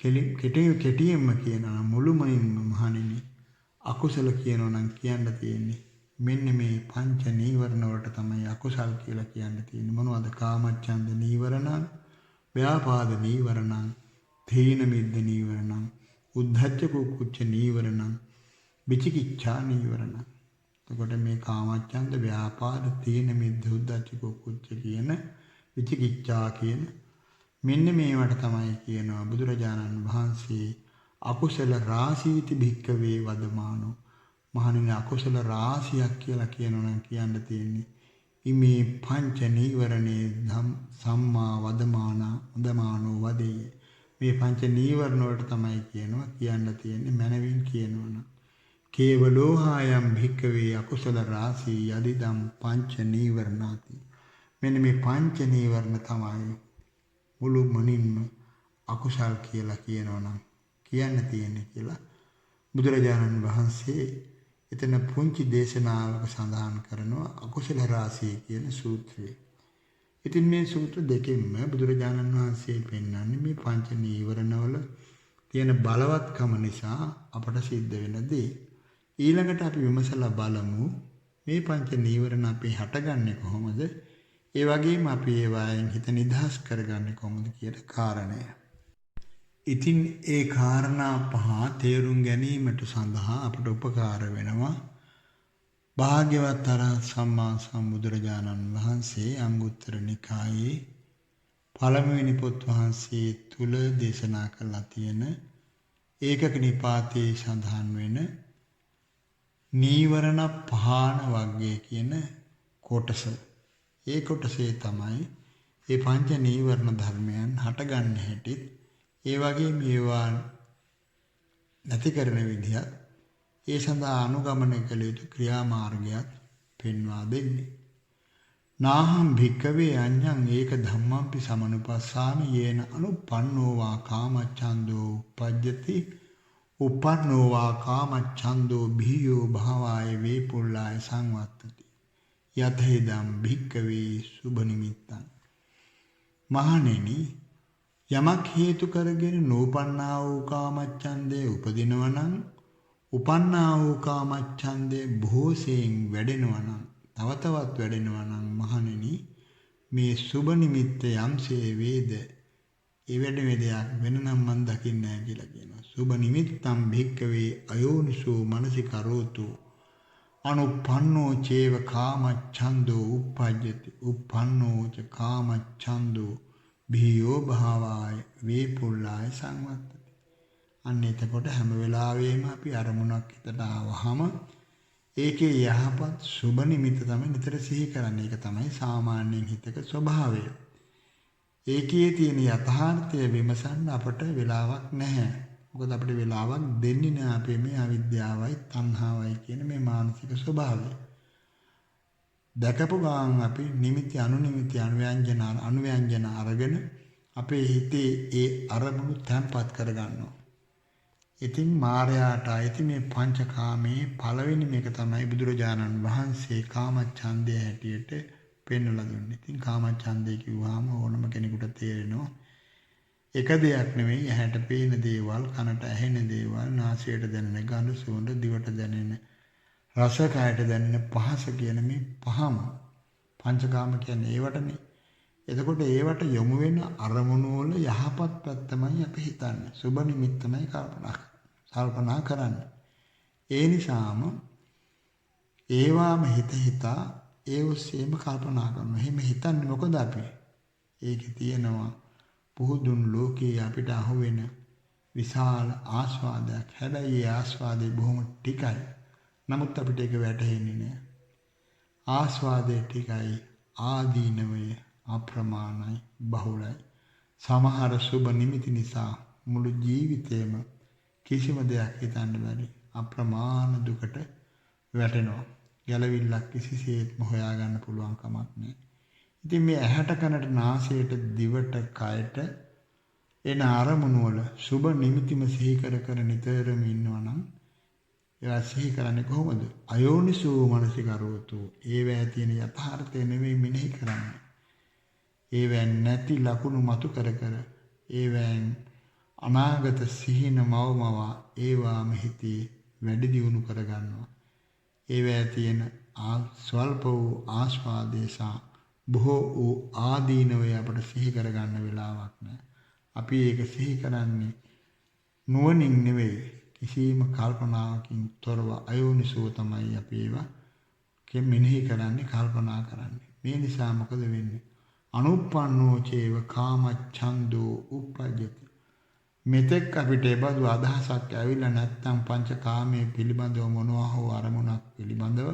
කෙටියෙන්ම කියනවා මුළුමනින්ම මහණෙනි අකුසල කියනවා නම් කියන්න තියෙන්නේ මෙන්න මේ පංච නීවරණ වලට තමයි අකුසල් කියලා කියන්න තියෙන්නේ. මොනවද? කාමච්ඡන්ද නීවරණ, ව්‍යාපාද නීවරණ, තීන මිද්ද නීවරණ, උද්ධච්ච කුක්කුච්ච නීවරණ, විචිකිච්ඡා නීවරණ. එතකොට මේ කාමච්ඡන්ද, ව්‍යාපාද, තීන මිද්ද, උද්ධච්ච කුක්කුච්ච කියන විචිකිච්ඡා කියන මෙන්න මේවට තමයි කියනවා බුදුරජාණන් වහන්සේ අකුසල රාශීති භික්කවේ වදමානෝ. මහණෙනි අකුසල රාශියක් කියලා කියනවා නම් කියන්න තියෙන්නේ ඉමේ පංච නීවරණේ සම්මා වදමානෝ වදේ. මේ පංච නීවරණ වලට තමයි කියන්න තියෙන්නේ මනවින් කියනවනම් කේවලෝහායම් භික්කවේ අකුසල රාශී යදිදම් පංච නීවරණාති. මෙන්න මේ පංච නීවරණ තමයි මුළු මනින්ම අකුසල් කියලා කියනවනම් කියන්න තියෙන්නේ කියලා බුදුරජාණන් වහන්සේ එතන පුංචි දේශනාවක සඳහන් කරනවා අකුසල රාශිය කියන සූත්‍රය. ඉතින් මේ සූත්‍ර දෙකෙන්ම බුදුරජාණන් වහන්සේ පෙන්වන්නේ මේ පංච නීවරණවල තියෙන බලවත්කම නිසා අපට සිද්ධ වෙන දේ. ඊළඟට අපි විමසලා බලමු මේ පංච නීවරණ අපි හටගන්නේ කොහොමද? ඒ වගේම අපි ඒවායින් හිත නිදහස් කරගන්නේ කොහොමද කියන කාරණය. ඉතින් ඒ කාරණා පහ තේරුම් ගැනීමට සඳහා අපට උපකාර වෙනවා භාග්‍යවත් අරහත් සම්මා සම්බුදුරජාණන් වහන්සේ අංගුත්තර නිකායේ පළමුවෙනි පොත් වහන්සේ තුල දේශනා කළා තියෙන ඒකක නිපාතයේ සඳහන් වෙන නීවරණ පහන වර්ගය කියන කොටස. ඒ කොටසේ තමයි මේ පංච නීවරණ ධර්මයන් හටගන්න හැටිත් ඒ වගේ මේවා නැති කරන විදිහත් ඒ සඳහා අනුගමනය කළ යුතු ක්‍රියාමාර්ගයක් පෙන්වා දෙන්නේ. නාහම් භික්කවේ අඤ්ඤං ඒක ධම්මම්පි සමනුපස්සාමි යේන අනුප්පන්නෝ වා කාමච්ඡන්தோ උපජ්ජති උපන්නෝ වා කාමච්ඡන්தோ භීයෝ භාවාය වේපුල්ලාය සංවත්තති යතේදම් භික්කවේ සුභ නිමිත්තං. මහණෙනි, යමක් හේතු කරගෙන නූපන්නා වූ කාමච්ඡන්දේ උපදිනවා නම් උපන්නා වූ කාමච්ඡන්දේ බොහෝසෙයින් වැඩෙනවා නම් තව තවත් වැඩෙනවා නම් මහණෙනි, මේ සුභ නිමිත්ත යම්සේ වේද ඒ වැඩෙන දෙයක් වෙනනම් මන් දකින්නේ නැහැ කියලා කියනවා. සුභ නිමිත්තම් භික්කවේ අයෝනිසෝ මනසිකරෝතු අනුපන්නෝ චේව කාමච්ඡන්தோ උප්පජ්ජති උප්පන්නෝ ච කාමච්ඡන්தோ භීයෝ භාවාය වේපුල්ලාය සංවත්තති. අන්න එතකොට හැම වෙලාවෙම අපි අරමුණක් හිතට ආවහම ඒකේ යහපත් සුබ නිමිත්ත තමයි නිතර සිහි කරන්නේ. ඒක තමයි සාමාන්‍යයෙන් හිතක ස්වභාවය. ඒකේ තියෙන යථාර්ථය විමසන්න අපට වෙලාවක් නැහැ. මොකද අපිට වෙලාවක් දෙන්නේ නැහැ අපේ මේ අවිද්‍යාවයි තණ්හාවයි කියන මේ මානසික ස්වභාවය. දැකපු ගමන් අපි නිමිති අනුනිමිති අනුව්‍යංජන අරගෙන අපේ හිතේ ඒ අරමුණු තැම්පත් කරගන්නවා. ඉතින් මායාට අයිති මේ පංචකාමයේ පළවෙනි මේක තමයි බුදුරජාණන් වහන්සේ කාමච්ඡන්දය හැටියට පෙන්වලා දුන්නේ. ඉතින් කාමච්ඡන්දය කිව්වහම ඕනම කෙනෙකුට තේරෙනවා එක දෙයක් නෙවෙයි, ඇහැට පේන දේවල්, කනට ඇහෙන දේවල්, නාසයට දැනෙන ගඳ සුවඳ, දිවට දැනෙන රස, කයට දැනෙන පහස කියන මේ පහම පංචකාම කියන්නේ ඒවටනේ. එතකොට ඒවට යොමු වෙන අරමුණු වල යහපත් පැත්තමයි අපි හිතන්නේ. සුබ නිමිත්තමයි කල්පනා කරන්නේ. ඒ නිසාම ඒවාම හිතා ඒ ඔස්සේම කල්පනා කරනවා. එහෙම හිතන්නේ මොකද අපි? ඒකේ තියෙනවා පුහුදුන් ලෝකයේ අපිට අහුවෙන විශාල ආස්වාදයක්. හැබැයි ඒ ආස්වාදේ බොහොම ටිකයි. නමුත් අපිට ඒක වැටහෙන්නේ නෑ. ආස්වාදේ ටිකයි, ආදීනවය අප්‍රමාණයි, බහුලයි. සමහර සුබ නිමිති නිසා මුළු ජීවිතේම කිසිම දෙයක් හිතන්න බැරි අප්‍රමාණ දුකට වැටෙනවා. ගැලවිල්ලක් කිසිසේත්ම හොයාගන්න පුළුවන් කමක් නැහැ. ඉතින් මේ ඇහැට, කනට, නාසයට, දිවට, කයට එන අරමුණු වල සුබ නිමිතිම සිහි කර නිතරම ඉන්නවා නම් ඒවා සිහි කරන්නේ කොහොමද? අයෝනිසෝ මනසිකරෝතු. ඒවැය තියෙන යථාර්ථය නෙමෙයි මෙනෙහි කරන්නේ. ඒවැන් නැති ලකුණු මතු කර ඒවැන් අනාගත සිහින මවමවා ඒවාම හිතේ වැඩි දියුණු කරගන්නවා. ඒවැය තියෙන ස්වල්ප වූ ආස්වාදේසා බොහෝ වූ ආදීනවේ අපට සිහි කරගන්න වෙලාවක් නැහැ. අපි ඒක සිහි කරන්නේ නුවණින් නෙවෙයි, කිසිම කල්පනාවකින් තොරව අයෝනිසෝ තමයි අපි ඒවා මෙනෙහි කරන්නේ, කල්පනා කරන්නේ. මේ නිසා මොකද වෙන්නේ? අනුප්පන්නෝ චේව කාමච්ඡන්தோ උප්පජ්ජති. මෙතෙක් අපිට ඒබඳු අදහසක් ඇවිල්ලා නැත්නම් පංචකාමයේ පිළිබඳව මොනවා හෝ අරමුණක් පිළිබඳව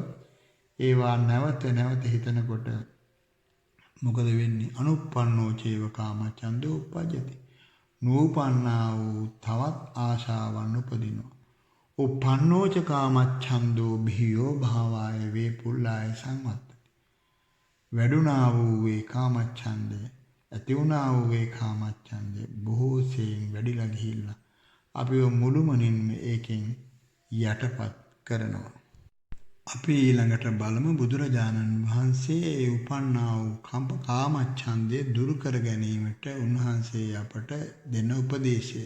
ඒවා නැවත හිතනකොට මොකද වෙන්නේ? අනුප්පන්නෝ චේව කාමච්ඡන්தோ උප්පජ්ජති. නූපන්නා වූ තවත් ආශාවන් උපදිනවා. උප්පන්නෝච කාමච්ඡන්தோ භීයෝ භාවාය වේපුල්ලාය සංවත්තති. වැඩුණා වූ වේ කාමච්ඡන්දය, ඇති වුණා වූ වේ කාමච්ඡන්දය බොහෝසෙයින් වැඩිලා ගිහිල්ලා අපිව මුළුමනින්ම ඒකෙන් යටපත් කරනවා. අපි ඊළඟට බලමු බුදුරජාණන් වහන්සේ උපන්නා වූ කාමච්ඡන්දය දුරු කර ගැනීමට උන්වහන්සේ අපට දෙන උපදේශය.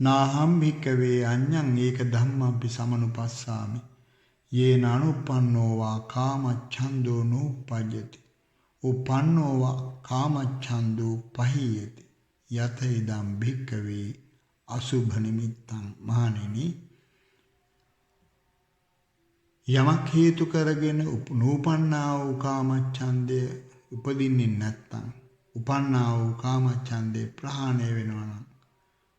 නාහම් භික්කවේ අඤ්ඤං ඒක ධම්මම්පි සමනුපස්සාමි යේන අනුප්පන්නෝ වා කාමච්ඡන්தோ නූපජ්ජති උපන්නෝ වා කාමච්ඡන්தோ පහීයති යත ඉදම් භික්කවේ අසුභ නිමිත්තං මහණෙනි යමක් හේතු කරගෙන නූපන්නා වූ කාමච්ඡන්දය උපදින්නේ නැත්නම් උපන්නා වූ කාමච්ඡන්දේ ප්‍රහාණය වෙනවා නම්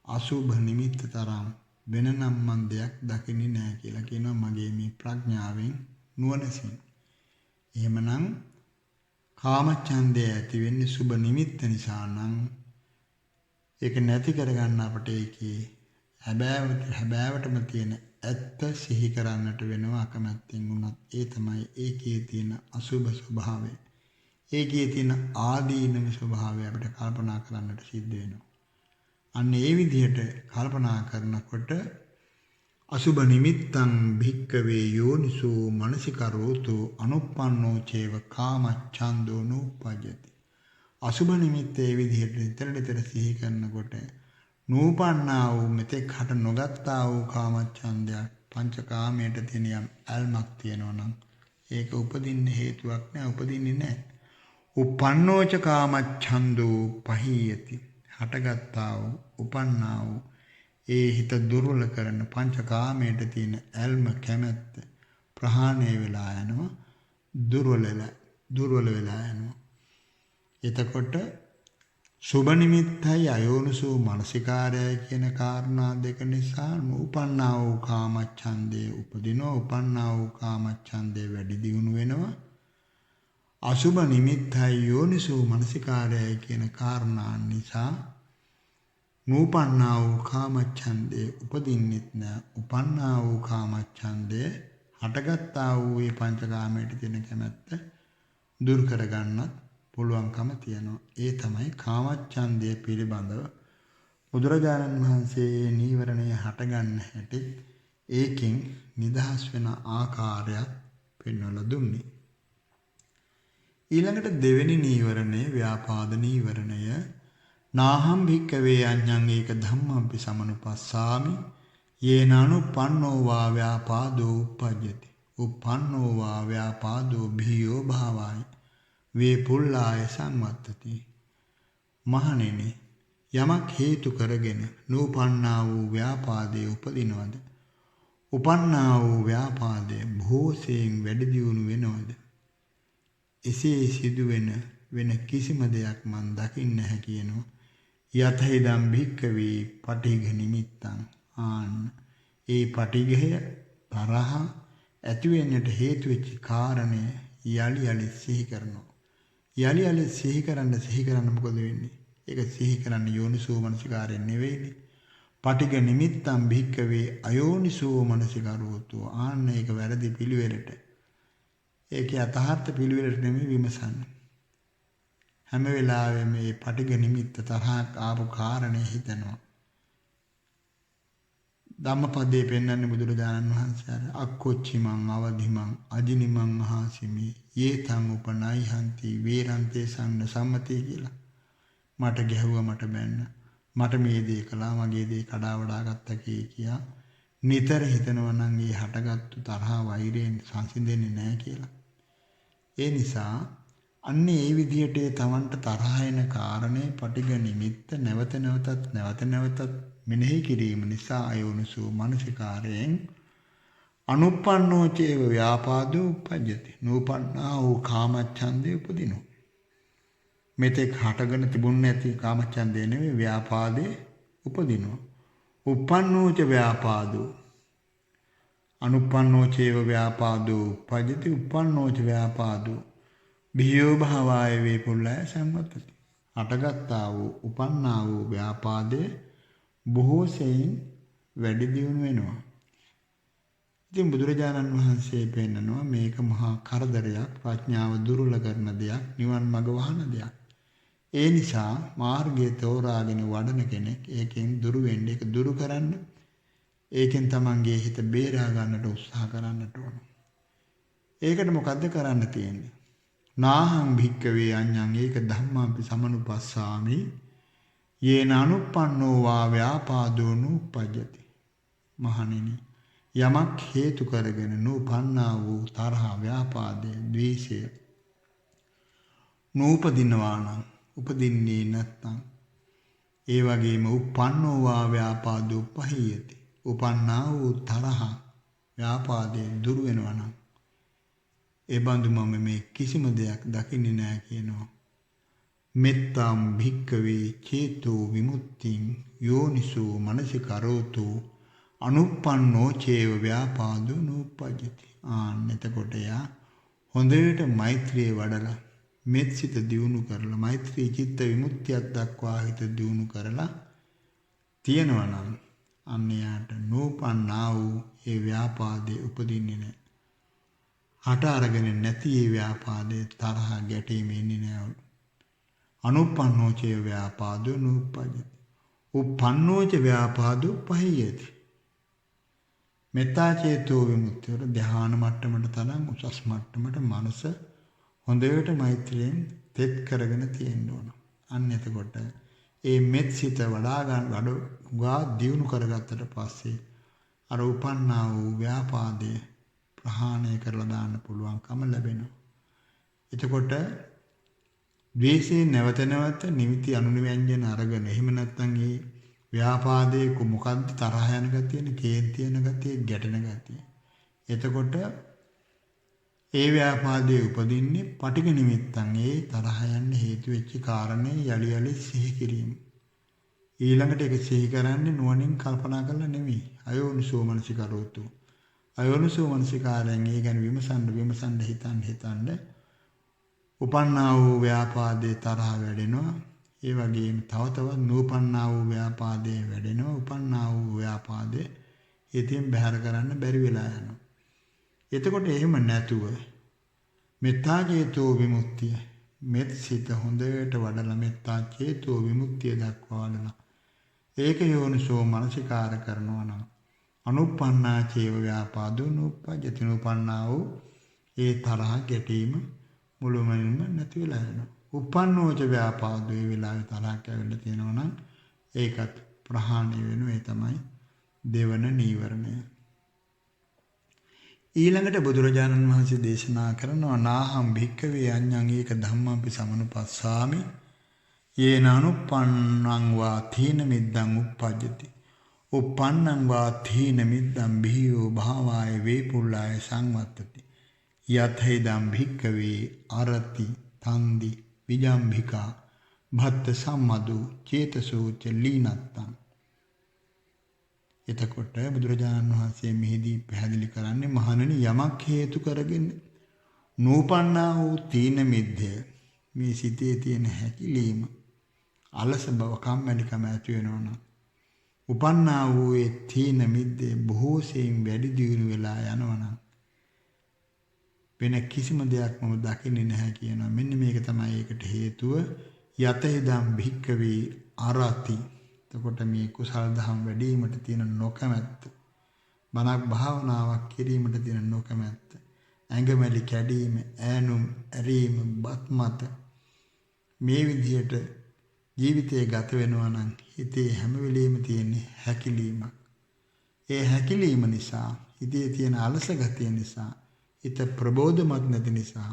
අසුභ නිමිත්ත තරම් වෙනනම් මන් දෙයක් දකින්නේ නැහැ කියලා කියනවා මගේ මේ ප්‍රඥාවෙන් නුවණසින්. එහෙමනම් කාමච්ඡන්දය ඇති වෙන්නේ සුභ නිමිත්ත නිසා නම් ඒක නැති කරගන්න අපට ඒකේ හැබෑවටම තියෙන ඇත්ත සිහි කරන්නට වෙනවා අකමැත්තෙන් වුණත්. ඒ තමයි ඒකේ තියෙන අසුභ ස්වභාවය. ඒකේ තියෙන ආදීනව ස්වභාවය අපිට කල්පනා කරන්නට සිද්ධ වෙනවා. අන්න ඒ විදිහට කල්පනා කරනකොට අසුභ නිමිත්තං භික්කවේ යෝනිසෝ මනසිකරෝතු අනුප්පන්නෝ චේව කාමච්ඡන්தோ නූපජ්ජති. අසුභ නිමිත්ත ඒ විදිහට නිතර සිහි කරනකොට නූපන්නා වූ මෙතෙක් හට නොගත්තා වූ කාමච්ඡන්දයක් පංචකාමයට තියෙන යම් ඇල්මක් තියෙනවා නම් ඒක උපදින්න හේතුවක් නැහැ, උපදින්නේ නැහැ. උපන්නෝච කාමච්ඡන්தோ පහීයති. හටගත්තා වූ උපන්නා වූ ඒ හිත දුර්වල කරන පංචකාමයට තියෙන ඇල්ම කැමැත්ත ප්‍රහාණය වෙලා යනවා, දුර්වල වෙලා යනවා. එතකොට සුභ නිමිත්තයි අයෝනිසෝ මනසිකාරයයි කියන කාරණා දෙක නිසා උපන්නා වූ කාමච්ඡන්දේ උපදිනවා, උපන්නා වූ කාමච්ඡන්දේ වැඩි දියුණු වෙනවා. අසුභ නිමිත්තයි යෝනිසෝ මනසිකාරයයි කියන කාරණා නිසා නූපන්නා වූ කාමච්ඡන්දේ උපදින්නෙත් නැහැ. උපන්නා වූ කාමච්ඡන්දේ හටගත්තා වූ මේ පංචකාමයට තියෙන කැමැත්ත දුරු කරගන්නත් පුළුවන්කම තියෙනවා. ඒ තමයි කාමච්ඡන්දය පිළිබඳව බුදුරජාණන් වහන්සේ නීවරණය හටගන්න හැටි ඒකෙන් නිදහස් වෙන ආකාරයක් පෙන්වලා දුන්නේ. ඊළඟට දෙවෙනි නීවරණය ව්‍යාපාද නීවරණය. නාහම් භික්කවේ අඤ්ඤං ඒක ධම්මම්පි සමනුපස්සාමි යේනානුපන්නෝ වා ව්‍යාපාදෝ උප්පජ්ජති. උප්පන්නෝ වා ව්‍යාපාදෝ භීයෝ භාවයි වේ පුල්ලාය සංවත්තති. මහණෙනි යමක් හේතු කරගෙන නූපන්නා වූ ව්‍යාපාදයේ උපදිනවද? උපන්නා වූ ව්‍යාපාදයේ භෝසයෙන් වැඩි දියුණු වෙනවද? එසේ සිදුවෙන වෙන කිසිම දෙයක් මන් දකින්නේ නැහැ කියනවා. යතහිදම් භික්කවේ පටිඝ නිමිත්තං. ආන්න ඒ පටිඝය තරහ ඇති වෙන්නට හේතු වෙච්ච කාරණය යලි යලි සිහි කරනවා. යලි යලි සිහි කරන්න මොකද වෙන්නේ? ඒක සිහි කරන්න යෝනිසෝ මනසිකාරයෙන් නෙවෙයිනේ. පටිඝ නිමිත්තං භික්කවේ අයෝනිසෝ මනසිකරෝතු. ආන්න ඒක වැරදි පිළිවෙලට. ඒකේ අතහර්ථ පිළිවෙලට නෙමෙයි විමසන්නේ. හැම වෙලාවෙම මේ පටිඝ නිමිත්ත තරහක් ආපු කාරණේ හිතනවා. ධම්මපදයේ පෙන්වන්නේ බුදුරජාණන් වහන්සේ අක්කොච්චිමං අවදිමං අජිනිමං අහාසිමි යේතං උපනයිහන්ති වේරන්තේ සම්න සම්මතේ කියලා. මට ගැහුවා, මට බැන්න, මට මේ දේ කළා, මගේ දේ කඩා වඩා ගත්තා කියා නිතර හිතනවා නම් ඒ හටගත්තු තරහ වෛරයෙන් සංසිඳෙන්නේ නැහැ කියලා. ඒ නිසා අන්නේ ඒ විදිහට තමන්ට තරහ එන කාරණේ පටිඝ නිමිත්ත නැවත නැවතත් මෙනෙහි කිරීම නිසා අයෝනිසෝ මනසිකාරයෙන් අනුප්පන්නෝ චේව ව්‍යාපාදෝ උපජ්ජති. නූපන්නා වූ කාමච්ඡන්දේ උපදිනෝ. මෙතෙක් හටගෙන තිබුණ නැති කාමච්ඡන්දේ නෙවෙයි ව්‍යාපාදේ උපදිනෝ. උප්පන්නෝච ව්‍යාපාදෝ අනුප්පන්නෝ චේව ව්‍යාපාදෝ උපජ්ජති. උප්පන්නෝච ව්‍යාපාදෝ භීයෝ භාවාය වේ පුල්ලාය සංවත්තති. හටගත්තා වූ උපන්නා වූ ව්‍යාපාදේ බොහෝ සෙයින් වැඩි දියුණු වෙනවා. ඉතින් බුදුරජාණන් වහන්සේ පෙන්නනවා මේක මහා කරදරයක්, ප්‍රඥාව දුර්වල කරන දෙයක්, නිවන් මඟ වහන දෙයක්. ඒ නිසා මාර්ගය තෝරාගෙන වඩන කෙනෙක් ඒකෙන් දුරු වෙන්න, ඒක දුරු කරන්න, ඒකෙන් තමන්ගේ හිත බේරා ගන්නට උත්සාහ කරන්නට ඕන. ඒකට මොකද්ද කරන්න තියෙන්නේ? නාහං භික්කවේ අඤ්ඤං ඒක ධම්මම්පි සමනුපස්සාමි යේන අනුප්පන්නෝ වා ව්‍යාපාදෝ නූපජ්ජති. මහණෙනි යමක් හේතු කරගෙන නූපන්නා වූ තරහ, ව්‍යාපාදය, ද්වේෂය නූපදිනවා නම්, උපදින්නේ නැත්නම් ඒ වගේම උප්පන්නෝ වා ව්‍යාපාදෝ පහීයති. උපන්නා වූ තරහ ව්‍යාපාදේ දුරු වෙනවා නම් ඒ බඳු මම මේ කිසිම දෙයක් දකින්නේ නැහැ කියනවා. මෙත්තම් භික්කවේ චේතෝ විමුක්තිං යෝනිසෝ මනසිකරෝතු අනුප්පන්නෝ චේව ව්‍යාපාදෝ නූපජ්ජති. එතකොට යා හොඳට මෛත්‍රිය වඩලා මෙත් සිත දියුණු කරලා මෛත්‍රී චිත්ත විමුක්තියක් දක්වා හිත දියුණු කරලා තියනවා නම් අන්න යාට නූපන්නා වූ ඒ ව්‍යාපාදේ උපදින්නේ නැහැ. හට අරගෙන නැති ඒ ව්‍යාපාදේ තරහ ගැටීම එන්නේ නැහැ. අනුප්පන්නෝ චේ ව්‍යාපාදෝ නූපජ්ජති. උප්පන්නෝච ව්‍යාපාදෝ පහීයති. මෙත්තා චේතෝ විමුක්තිය ධ්‍යාන මට්ටමට තරම් උසස් මට්ටමට මනස හොඳට මෛත්‍රියෙන් තෙත් කරගෙන තියෙන්න ඕන. අන්න එතකොට ඒ මෙත් සිත වඩා දියුණු කරගත්තට පස්සේ අර උපන්නා වූ ව්‍යාපාදය ප්‍රහාණය කරලා දාන්න පුළුවන්කම ලැබෙනවා. එතකොට ද්වේෂේ නැවත නැවත නිමිති අනුනිව්‍යංජන අරගෙන එහෙම නැත්නම් ඒ ව්‍යාපාදයේ මොකද්ද තරහ යන ගතියනේ කේන්ති යන ගතිය ගැටෙන ගතිය. එතකොට ඒ ව්‍යාපාදයේ උපදින්නේ පටිඝ නිමිත්තන් ඒ තරහ යන්න හේතු වෙච්ච කාරණේ යලි යලි සිහි කිරීම. ඊළඟට ඒක සිහි කරන්නේ නුවණින් කල්පනා කරලා නෙවෙයි. අයෝනිසෝ මනසිකරෝතු. අයෝනිසෝ මනසිකාරයෙන් ඒ ගැන විමසන්න හිතන්න උපන්නා වූ ව්‍යාපාදේ තරහ වැඩෙනවා. ඒ වගේම තව තවත් නූපන්නා වූ ව්‍යාපාදේ වැඩෙනවා. උපන්නා වූ ව්‍යාපාදේ හිතින් බැහැර කරන්න බැරි වෙලා යනවා. එතකොට එහෙම නැතුව මෙත්තා චේතෝ විමුක්තිය මෙත් සිත හොඳට වඩලා මෙත්තා චේතෝ විමුක්තිය දක්වා වඩලා ඒක යෝනිසෝ මනසිකාර කරනවා නම් අනුප්පන්නා චේව ව්‍යාපාදෝ නූපජ්ජති. නූපන්නා වූ ඒ තරහ ගැටීම මුළුමනින්ම නැති වෙලා යනවා. උපන්නෝච ව්‍යාපාදෝ ඒ වෙලාවේ තරහක් ඇවිල්ලා තියෙනවා නම් ඒකත් ප්‍රහාණය වෙනවා. ඒ තමයි දෙවන නීවරණය. ඊළඟට බුදුරජාණන් වහන්සේ දේශනා කරනවා නාහම් භික්කවේ අඤ්ඤං ඒක ධම්මංපි සමනුපස්සාමි යේන අනුප්පන්නං වා තීන මිද්දං උප්පජ්ජති. උප්පන්නං වා තීන මිද්දං බිහියෝ භාවාය වේපුල්ලාය සංවත්තති. යතේදම් භික්කවේ අරති තන්දි විජම්භිකා භත්ත සම්මදු චේතසෝච ලීනත්තං. එතකොට බුදුරජාණන් වහන්සේ මෙහිදී පැහැදිලි කරන්නේ මහණෙනි යමක් හේතු කරගෙන නූපන්නා වූ තීන මිද්දය මේ සිතේ තියෙන හැකිලීම අලස බව කම්මැලිකම ඇති වෙනවනම් උපන්නා වූ ඒ තීන මිද්දේ බොහෝ සෙයින් වැඩි දියුණු වෙලා යනවනම් වෙන කිසිම දෙයක් මම දකින්නේ නැහැ කියනවා. මෙන්න මේක තමයි ඒකට හේතුව. යතේදම් භික්කවේ අරති. එතකොට මේ කුසල් දහම් වැඩිවීමට තියෙන නොකමැත්ත, බණක් භාවනාවක් කිරීමට තියෙන නොකමැත්ත, ඇඟමැලි කැඩීම, ඈනුම් ඇරීම, බත්මත මේ විදිහට ජීවිතය ගත වෙනවා නම් හිතේ හැම වෙලෙම තියෙන හැකිලීමක්. ඒ හැකිලීම නිසා, හිතේ තියෙන අලස ගතිය නිසා, හිත ප්‍රබෝධමත් නැති නිසා,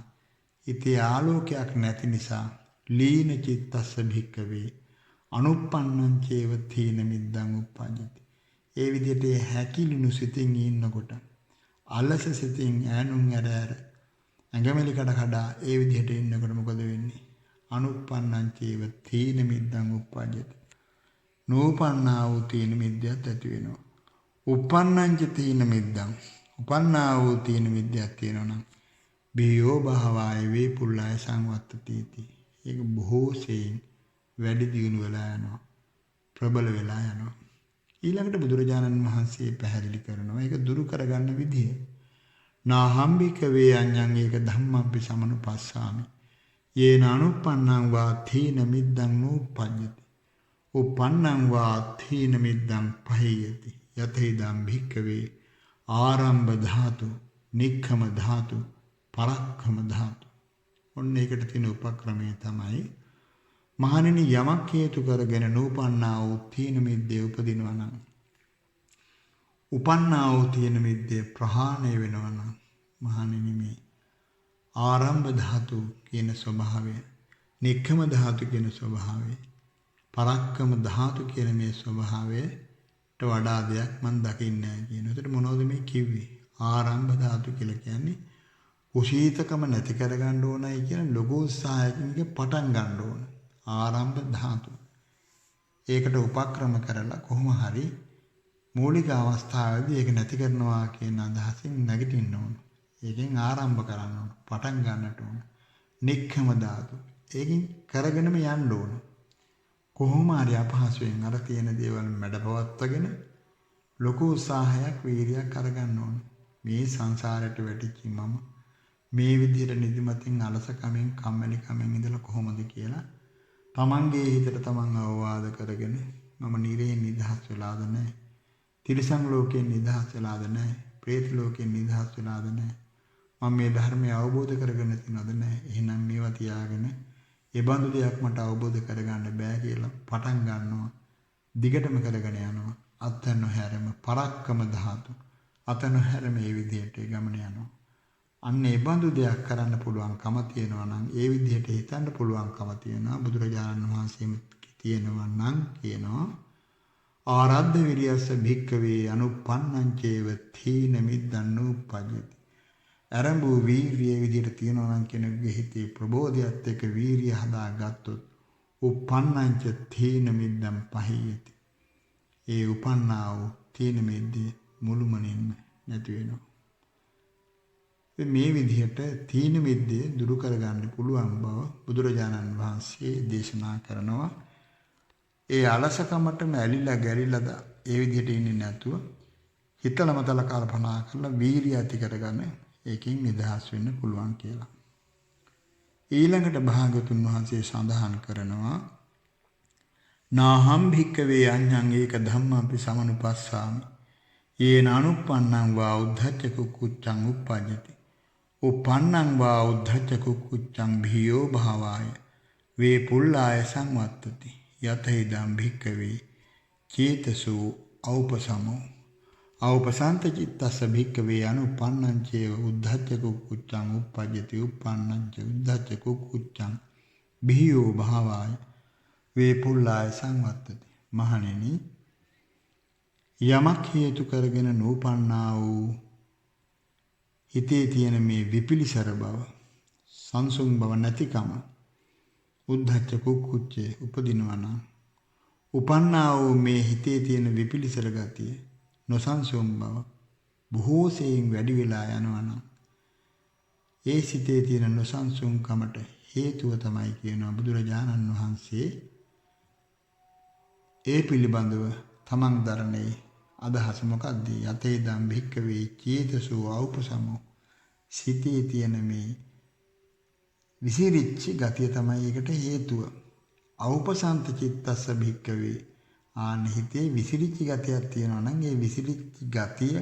හිතේ ආලෝකයක් නැති නිසා ලීන චිත්තස්ස භික්කවේ අනුප්පන්නං චේව තීන මිද්දං උප්පජ්ජති. ඒ විදිහට හැකිලුණු සිතින් ඉන්නකොට අලස සිතින් ඈනුම් ඇර ඇඟමෙලි කඩ ඒ විදිහට ඉන්නකොට මොකද වෙන්නේ? අනුප්පන්නං චේව තීන මිද්දං උප්පජ්ජති. නූපන්නා වූ තීන මිද්දයක් ඇති වෙනවා. උප්පන්නං ච තීන මිද්දං උපන්නා වූ තීන මිද්දයක් තියෙනවා නම් බියෝ භාවාය වේපුල්ලාය සංවත්තති. ඒක බොහෝ සෙයින් වැඩි දියුණු වෙලා යනවා, ප්‍රබල වෙලා යනවා. ඊළඟට බුදුරජාණන් වහන්සේ පැහැදිලි කරනවා ඒක දුරු කරගන්න විදිය. නාහම්බික වේ අඤ්ඤං ඒක ධම්මංපි සමනුපස්සාමි යේන අනුප්පන්නං වා තීන මිද්දං නූපජ්ජති. උපන්නං වා තීන මිද්දං පහේයති. යතේදම් භික්ඛවේ ආරම්භ ධාතු, නික්ඛම ධාතු, පරක්ඛම ධාතු. ඔන්න ඒකට තියෙන උපක්‍රමය තමයි මහණෙනි යමක් හේතු කරගෙන නූපන්නා වූ තීන මිද්දේ උපදිනවා නම්, උපන්නා වූ තීන මිද්දේ ප්‍රහාණය වෙනවා නම් මහණෙනි මේ ආරම්භ ධාතු කියන ස්වභාවය, නික්ඛම ධාතු කියන ස්වභාවය, පරක්කම ධාතු කියන මේ ස්වභාවයට වඩා දෙයක් මම දකින්නේ නැහැ කියන. ඒකට මොනවද මේ කිව්වේ? ආරම්භ ධාතු කියලා කියන්නේ කුසීතකම නැති කරගන්න ඕනයි කියන ලොකු උත්සාහයකින් පටන් ගන්න ඕන. ආරම්භ ධාතු. ඒකට උපක්‍රම කරලා කොහොම හරි මූලික අවස්ථාවේදී ඒක නැති කරනවා කියන අදහසින් නැගිටින්න ඕන. ඒකෙන් ආරම්භ කරන්න ඕන. පටන් ගන්නට ඕන. නික්ඛම ධාතු. ඒකින් කරගෙනම යන්න ඕන. කොහොම හරි අපහසුයෙන් අර තියෙන දේවල් මැඩපවත්වගෙන ලොකු උත්සාහයක් වීරියක් අරගන්න ඕන. මේ සංසාරයට වැටිච්ච මම මේ විදිහට නිදිමතින් අලසකමින් කම්මැලිකමින් ඉඳලා කොහොමද කියලා තමන්ගේ හිතට තමන් අවවාද කරගෙන මම නිරේ නිදහස් වෙලාද නැහැ. තිරිසන් ලෝකයෙන් නිදහස් වෙලාද නැහැ. പ്രേත ලෝකයෙන් නිදහස් වෙලාද නැහැ. මම මේ ධර්මය අවබෝධ කරගෙන තියෙනවද නැහැ. එහෙනම් මේවා තියාගෙන ඒ බඳු දෙයක් මට අවබෝධ කරගන්න බෑ කියලා පටන් ගන්නවා. දිගටම කරගෙන යනවා. අත නොහැරම පරක්කම ධාතු. අත නොහැරම මේ විදිහට ගමන යනවා. අන්න ඒ බඳු දෙයක් කරන්න පුළුවන්කම තියෙනවා නම් ඒ විදිහට හිතන්න පුළුවන්කම තියෙනවා. බුදුරජාණන් වහන්සේම තියෙනවා නම් කියනවා ආරද්ධ විරියස්ස භික්කවේ අනුපන්නං චේව තීන මිද්දන් නූපජ්ජති. ආරම්භ වීර්යය විදිහට තියෙනවා නම් කෙනෙකුගේ හිතේ ප්‍රබෝධයත් එක්ක වීර්යය හදාගත්තොත් උපන්නං ච තීන මිද්දන් පහියති. ඒ උපන්නා වූ තීන මිද්දේ මුළුමනින්ම නැති වෙනවා. මේ විදිහට තීන මිද්දේ දුරු කරගන්න පුළුවන් බව බුදුරජාණන් වහන්සේ දේශනා කරනවා. ඒ අලසකමටම ඇලිලා ගැරිලාද ඒ විදිහට ඉන්නේ නැතුව හිතල මතල කල්පනා කරලා වීරිය ඇති කරගන්න ඒකෙන් නිදහස් වෙන්න පුළුවන් කියලා. ඊළඟට භාගතුන් වහන්සේ සඳහන් කරනවා නාහම් භික්කවේ අඤ්ඤං ඒක ධම්මපි සමනුපස්සාමි. යේන අනුප්පන්නං වා උද්ධච්ච කුක්කුච්ඡං උප්පජ්ජති. උපන්නං වා උද්ධච්ච කුක්කුච්ඡං භීයෝ භාවාය වේ පුල්ලාය සංවත්තති. යතහිදම් භික්කවේ චේතසෝ ඖපසමෝ ඖපසන්ත චිත්තස්ස භික්කවේ අනුපන්නං චේව උද්ධච්ච කුක්කුච්ඡං උප්පජ්ජති. උපන්නං ච උද්ධච්ච කුක්කුච්ඡං භීයෝ භාවාය වේ පුල්ලාය සංවත්තති. මහණෙනි යමක් හේතු කරගෙන නූපන්නා වූ හිතේ තියෙන මේ විපිලිසර බව සංසුන් බව නැතිකම උද්ධච්ච කුක්කුච්චේ උපදිනවා නම් උපන්නා වූ මේ හිතේ තියෙන විපිලිසර ගතිය නොසන්සුන් බව බොහෝ සෙයින් වැඩි වෙලා යනවා නම් ඒ සිතේ තියෙන නොසන්සුන්කමට හේතුව තමයි කියනවා බුදුරජාණන් වහන්සේ. ඒ පිළිබඳව තමන් දරන්නේ අදහස මොකක්ද? යතේදම් භික්කවේ චේතසෝ ඖපසමෝ. සිතේ තියෙන මේ විසිරිච්ච ගතිය තමයි ඒකට හේතුව. ඖපසන්ත චිත්තස්ස භික්කවේ ආන හිතේ විසිරිච්ච ගතියක් තියෙනවා නම් ඒ විසිරිච්ච ගතිය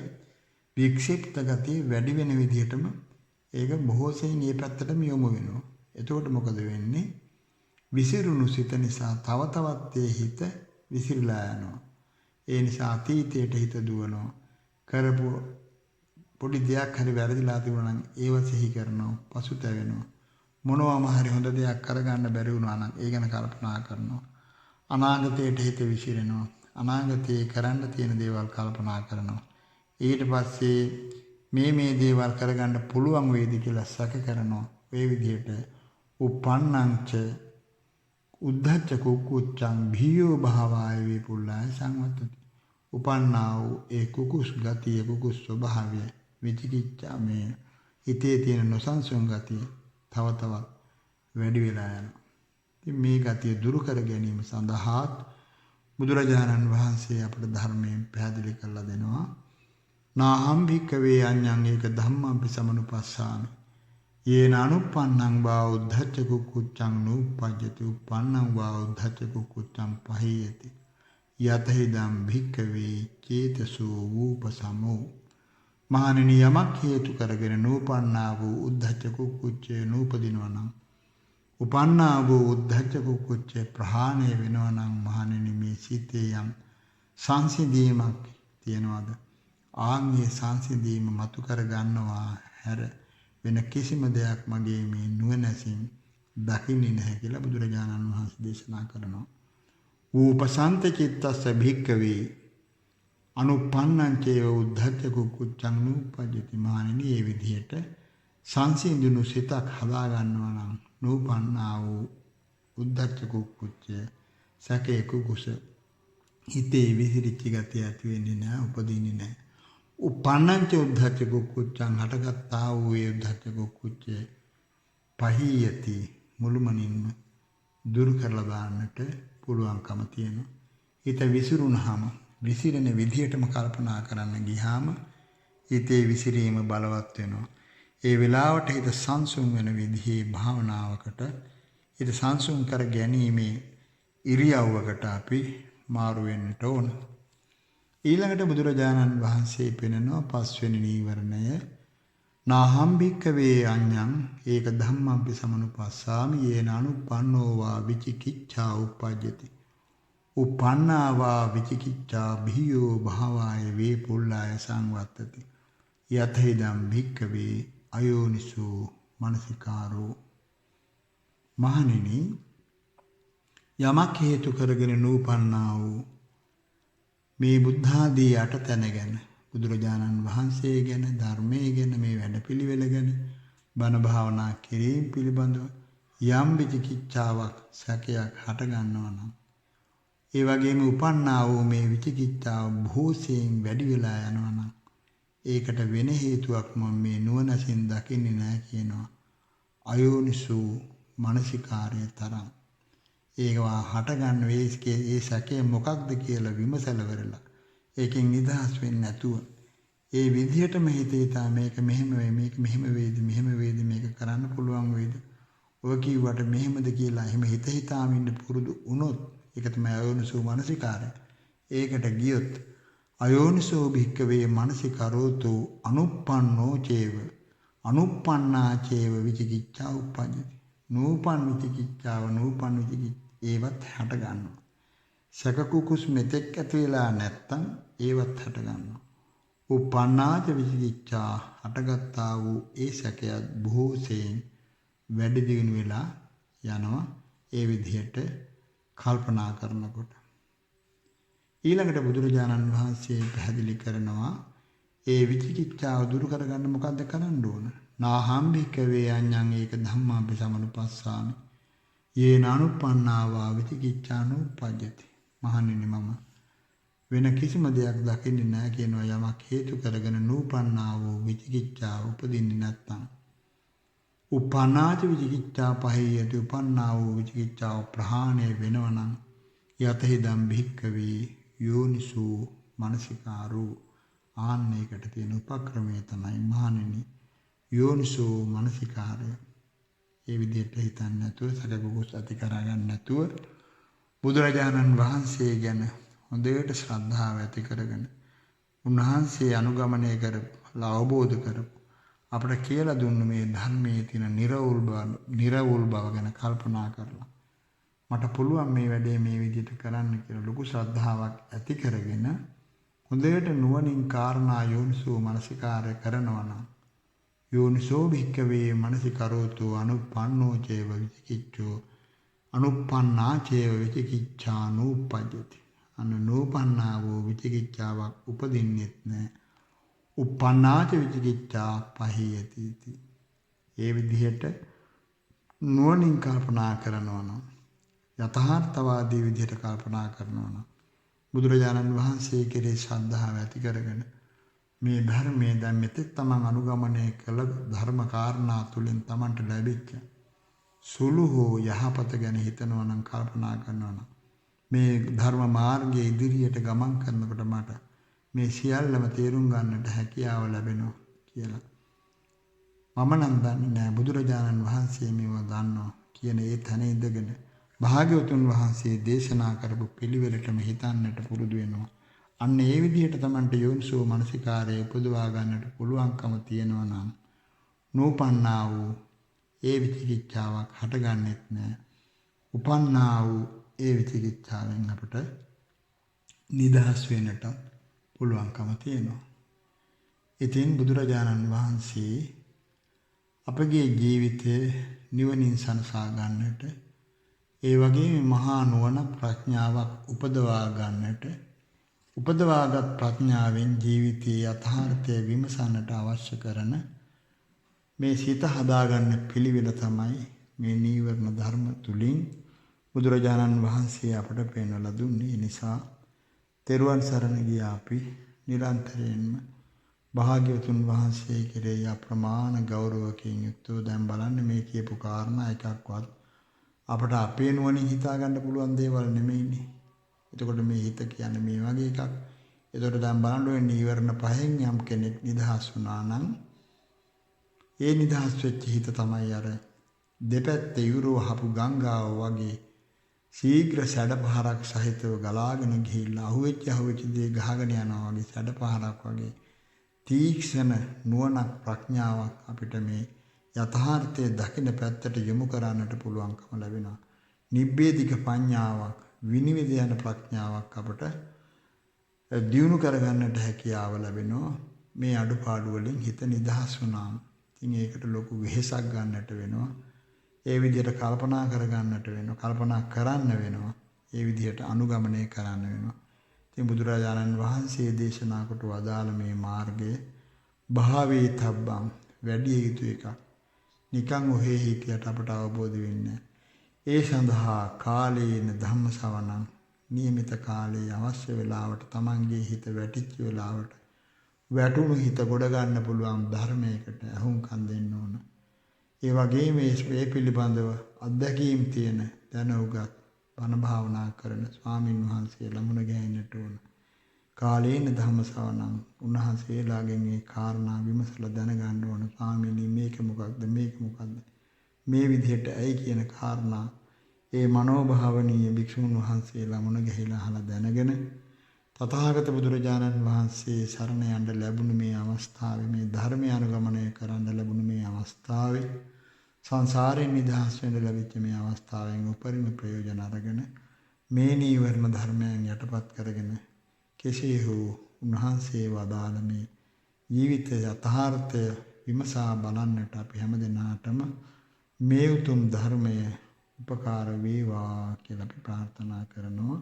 වික්ෂිප්ත ගතිය වැඩි වෙන විදිහටම ඒක බොහෝ සෙයින් මේ පැත්තටම යොමු වෙනවා. එතකොට මොකද වෙන්නේ? විසිරුණු සිත නිසා තව තවත් ඒ හිත විසිරලා යනවා. ඒ නිසා අතීතයට හිත දුවනවා. කරපු පොඩි දෙයක් හරි වැරදිලා තිබුණා නම් ඒව සිහි කරනවා, පසුතැවෙනවා. මොනවාම හරි හොඳ දෙයක් කරගන්න බැරි වුණා නම් ඒ ගැන කල්පනා කරනවා. අනාගතයට හිත විසිරෙනවා. අනාගතයේ කරන්න තියෙන දේවල් කල්පනා කරනවා. ඊට පස්සේ මේ දේවල් කරගන්න පුළුවන් වේද කියලා සැක කරනවා. ඒ විදිහට උපන්නංච උද්ධච්ච කුක්කුච්ඡං භීයෝ භාවාය වේ පුල්ලාය සංවත්තති. උපන්නා වූ ඒ කුකුස් ගතිය කුකුස් ස්වභාවය විචිකිච්ඡා මේ හිතේ තියෙන නොසන්සුන් ගතිය තව තවත් වැඩි වෙලා යනවා. ඉතින් මේ ගතිය දුරු කර ගැනීම සඳහා බුදුරජාණන් වහන්සේ අපට ධර්මයෙන් පැහැදිලි කරලා දෙනවා. නාහම් භික්කවේ අඤ්ඤං ඒක ධම්මං සමනුපස්සාමි. යේන අනුප්පන්නං වා උද්ධච්ච කුක්කුච්ඡං නූපජ්ජති. උපන්නං වා උද්ධච්ච කුක්කුච්ඡං පහියති. යතහිදම් භික්කවේ චේතසෝ වූපසමෝ. මහණෙනි යමක් හේතු කරගෙන නූපන්නා වූ උද්ධච්ච කුක්කුච්චේ නූපදිනවා නම් උපන්නා වූ උද්ධච්ච කුක්කුච්චේ ප්‍රහාණය වෙනවා නම් මහණෙනි මේ සිතේ යම් සංසිඳීමක් තියනවාද? ආන්ගේ සංසිඳීම මතු කර ගන්නවා හැර වෙන කිසිම දෙයක් මගේ මේ නුවණැසින් දකින්නේ නැහැ කියලා බුදුරජාණන් වහන්සේ දේශනා කරනවා. ූපසන්ත චිත්තස්ස භික්කවේ අනුපන්නං චේව උද්ධච්ච කුක්කුච්චං නූපජ්ජති. මහණෙනි, මේ විදිහට සංසිඳුණු සිතක් හදා ගන්නවා නම් නූපන්නා වූ උද්ධච්ච කුක්කුච්චය සැකේ කුකුස හිතේ විසිරිච්ච ගතිය ඇති වෙන්නේ නැහැ, උපදින්නේ නැහැ. උපන්නංච උද්ධච්ච කුක්කුච්චං හටගත්තා වූ ඒ උද්ධච්ච කුක්කුච්චය පහීයති මුළුමනින්ම දුරු කරලා දාන්නට පුළුවන්කම තියෙනවා. හිත විසිරුණාම විසිරෙන විදියටම කල්පනා කරන්න ගියාම හිතේ විසිරීම බලවත් වෙනවා. ඒ වෙලාවට හිත සංසුන් වෙන විදිහේ භාවනාවකට හිත සංසුන් කර ගැනීමේ ඉරියව්වකට අපි මාරු වෙන්නට ඕන. ඊළඟට බුදුරජාණන් වහන්සේ පෙන්වනවා පස්වෙනි නීවරණය නාහම් භික්ඛවේ අඤ්ඤං ඒක ධම්මං සමනුපස්සාමි යේන අනුප්පන්නෝ වා විචිකිච්ඡා උප්පජ්ජති. උපන්නා වා විචිකිච්ඡා භීයෝ භාවාය වේපුල්ලාය සංවත්තති. යතේදම් භික්ඛවේ අයෝනිසෝ මනසිකාරෝ. මහණෙනි, යමක් හේතු කරගෙන නූපන්නා වූ මේ බුද්ධාදී අට තැන ගැන, බුදුරජාණන් වහන්සේ ගැන, ධර්මයේ ගැන, මේ වැඩපිළිවෙල ගැන, බණ භාවනා කිරීම පිළිබඳව යම් විචිකිච්ඡාවක් සැකයක් හට ගන්නවා නම්, ඒ වගේම උපන්නා වූ මේ විචිකිච්ඡාව භෝසයෙන් වැඩි වෙලා යනවා නම්, ඒකට වෙන හේතුවක් මම මේ නුවණසින් දකින්නේ නැහැ කියනවා. අයෝනිසෝ මනසිකාර්ය තරම් ඒකවා හට ගන්න ඒ සැකේ මොකක්ද කියලා විමසලවරලා ඒකෙන් නිදහස් වෙන්නේ නැතුව ඒ විදිහටම හිතේතා මේක මෙහෙම වෙයි, මේක මෙහෙම වේද, මෙහෙම වේද, මේක කරන්න පුළුවන් වේද, ඔය කිව්වට මෙහෙමද කියලා එහෙම හිත හිතාම ඉන්න පුරුදු වුණොත් ඒක තමයි අයෝනිසෝ මනසිකාරය. ඒකට ගියොත් අයෝනිසෝ භික්ඛවේ මනසිකරෝතු අනුප්පන්නෝ චේව අනුප්පන්නා චේව විචිකිච්ඡා උප්පජ්ජති. නූපන් විචිකිච්ඡාව නූපන් විචිකිච්ඡා ඒවත් හට ගන්නවා. සැක කුකුස් මෙතෙක් ඇති වෙලා නැත්තම් ඒවත් හට ගන්නවා. උපන්නාච විචිකිච්ඡා හටගත්තා වූ ඒ සැකයත් බොහෝසෙයින් වැඩි දියුණු වෙලා යනවා. ඒ විදිහට කල්පනා කරනකොට ඊළඟට බුදුරජාණන් වහන්සේ පැහැදිලි කරනවා ඒ විචිකිච්ඡාව දුරු කරගන්න මොකද්ද කරන්න ඕන? නාහම් භික්ඛවේ අඤ්ඤං ඒක ධම්මාපි සමනුපස්සාමි යේන අනුප්පන්නාවා විචිකිච්ඡානුප්පජ්ජති. මහණෙනි, මම වෙන කිසිම දෙයක් දකින්නේ නැහැ කියනවා. යමක් හේතු කරගෙන නූපන්නා වූ විචිකිච්ඡාව උපදින්නේ නැත්නම් උපන්නාච විචිකිච්ඡා පහේයති උපන්නා වූ විචිකිච්ඡාව ප්‍රහාණය වෙනවනම් යතහිදම් භික්ඛවේ යෝනිසෝ මනසිකාරෝ. ආන්නයකට තියෙන උපක්‍රමය තමයි මහණෙනි යෝනිසෝ මනසිකාරය. ඒ විදිහට හිතන්නේ නැතුව, සැකකුකුස් ඇති කරගන්න නැතුව බුදුරජාණන් වහන්සේ ගැන හොඳට ශ්‍රද්ධාව ඇති කරගෙන උන්වහන්සේ අනුගමනය කරපු, අවබෝධ කරපු, අපට කියලා දුන්න මේ ධර්මයේ තියෙන නිර්වුල් බව ගැන කල්පනා කරලා මට පුළුවන් මේ වැඩේ මේ විදිහට කරන්න කියලා ලොකු ශ්‍රද්ධාවක් ඇති කරගෙන හොඳට නුවණින් කාරණා යෝනිසෝ මනසිකාරය කරනවා නම් යෝනිසෝ භික්ඛවේ මනසිකරෝතු අනුප්පන්නෝ චේව විචිකිච්ඡෝ අනුප්පන්නා චේව විචිකිච්ඡා නූපජ්ජති. නූපන්නා වූ විචිකිච්ඡාවක් උපදින්නෙත් නැහැ. උප්පන්නාච විචිකිච්ඡා පහීයති. ඒ විදිහට නුවණින් කල්පනා කරනවා නම්, යථාර්ථවාදී විදිහට කල්පනා කරනවා නම්, බුදුරජාණන් වහන්සේ කෙරේ ශ්‍රද්ධාව ඇති කරගෙන මේ ධර්මයේ දැන් මෙතෙක් තමන් අනුගමනය කළ ධර්ම කාරණා තුලින් තමන්ට ලැබිච්ච සුළු හෝ යහපත ගැන හිතනවා නම්, කල්පනා කරනවා නම්, මේ ධර්ම මාර්ගයේ ඉදිරියට ගමන් කරනකොට මට මේ සියල්ලම තේරුම් ගන්නට හැකියාව ලැබෙනවා කියලා. මම නම් දන්නේ නැහැ, බුදුරජාණන් වහන්සේ මේව දන්නවා කියන ඒ තැන ඉඳගෙන භාග්‍යවතුන් වහන්සේ දේශනා කරපු පිළිවෙලටම හිතන්නට පුරුදු වෙනවා. අන්න ඒ විදිහට තමන්ට යෝනිසෝ මනසිකාරය උපදවා ගන්නට පුළුවන්කම තියෙනවා නම් නූපන්නා වූ ඒ විචිකිච්ඡාවක් හටගන්නෙත් නැහැ. උපන්නා වූ ඒ විචිකිච්ඡාවෙන් අපට නිදහස් වෙන්නට පුළුවන්කම තියෙනවා. ඉතින් බුදුරජාණන් වහන්සේ අපගේ ජීවිතය නිවනින් සනසා ගන්නට ඒ වගේම මහා නුවණ ප්‍රඥාවක් උපදවාගත් ප්‍රඥාවෙන් ජීවිතයේ යථාර්ථය විමසන්නට අවශ්‍ය කරන මේ සිත හදාගන්න පිළිවෙල තමයි මේ නීවරණ ධර්ම තුලින් බුදුරජාණන් වහන්සේ අපට පෙන්වලා දුන්නේ. ඒ නිසා තෙරුවන් සරණ ගිය අපි නිරන්තරයෙන්ම භාග්‍යවතුන් වහන්සේ කෙරෙහි අප්‍රමාණ ගෞරවකින් යුක්තව දැන් බලන්න මේ කියපු කාරණා එකක්වත් අපට අපේ නුවණින් හිතා ගන්න පුළුවන් දේවල් නෙමෙයිනේ. එතකොට මේ හිත කියන්නේ මේ වගේ එකක්. එතකොට දැන් බලන්න ඔය නීවරණ පහෙන් යම් කෙනෙක් නිදහස් වුණා නම් ඒ නිදහස් වෙච්ච හිත තමයි අර දෙපැත්තේ ඉවුරව හපු ගංගාව වගේ ශීඝ්‍ර සැඩපහරක් සහිතව ගලාගෙන ගිහිල්ලා අහුවෙච්ච දේ ගහගෙන යනවා වගේ සැඩපහරක් වගේ තීක්ෂණ නුවණක් ප්‍රඥාවක් අපිට මේ යථාර්ථයේ දකින පැත්තට යොමු කරන්නට පුළුවන්කම ලැබෙනවා. නිබ්බේධික පඤ්ඤාවක් විනිවිද යන ප්‍රඥාවක් අපට දියුණු කරගන්නට හැකියාව ලැබෙනවා. මේ අඩුපාඩු වලින් හිත නිදහස් වුණාම. ඉතින් ඒකට ලොකු වෙහෙසක් ගන්නට වෙනවා. ඒ විදිහට කල්පනා කරගන්නට වෙනවා. කල්පනා කරන්න වෙනවා. ඒ විදිහට අනුගමනය කරන්න වෙනවා. ඉතින් බුදුරජාණන් වහන්සේ දේශනා කොට වදාළ මේ මාර්ගය භාවේ තබ්බං වැඩි යුතු එකක්. නිකන් ඔහේ හිටියට අපට අවබෝධ වෙන්නේ. ඒ සඳහා කාලේන ධම්මසවණං නියමිත කාලයේ අවශ්‍ය වෙලාවට Tamanගේ හිත වැටිච්ච වෙලාවට වැටුණු හිත ගොඩ ගන්න පුළුවන් ධර්මයකට අහුම්කම් දෙන්න ඕන. ඒ වගේම මේ පිළිබඳව අත්දැකීම් තියෙන දැනුගත් බණ භාවනා කරන ස්වාමින් වහන්සේ ළමුණ ගැහෙන්නට ඕන. කාලේන ධම්මසවණං උන්වහන්සේලාගෙන් මේ කාරණා විමසලා දැනගන්න ඕන. ස්වාමීනි මේක මොකක්ද මේ විදිහට ඇයි කියන කාරණා ඒ මනෝභාවනීය භික්ෂුන් වහන්සේලා මුණ ගැහිලා අහලා දැනගෙන තථාගත බුදුරජාණන් වහන්සේ සරණ යන්න ලැබුණු මේ අවස්ථාවේ මේ ධර්මය අනුගමනය කරන්න ලැබුණු මේ අවස්ථාවේ සංසාරයෙන් නිදහස් වෙන්න ලැබිච්ච මේ අවස්ථාවෙන් උපරිම ප්‍රයෝජන අරගෙන මේ නීවරණ ධර්මයන් යටපත් කරගෙන කෙසේ හෝ උන්වහන්සේ වදාළ මේ ජීවිත යථාර්ථය විමසා බලන්නට අපි හැමදෙනාටම මේ උතුම් ධර්මය උපකාර වේවා කියලා අපි ප්‍රාර්ථනා කරනවා.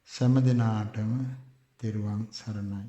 සෑම දිනාටම තෙරුවන් සරණයි.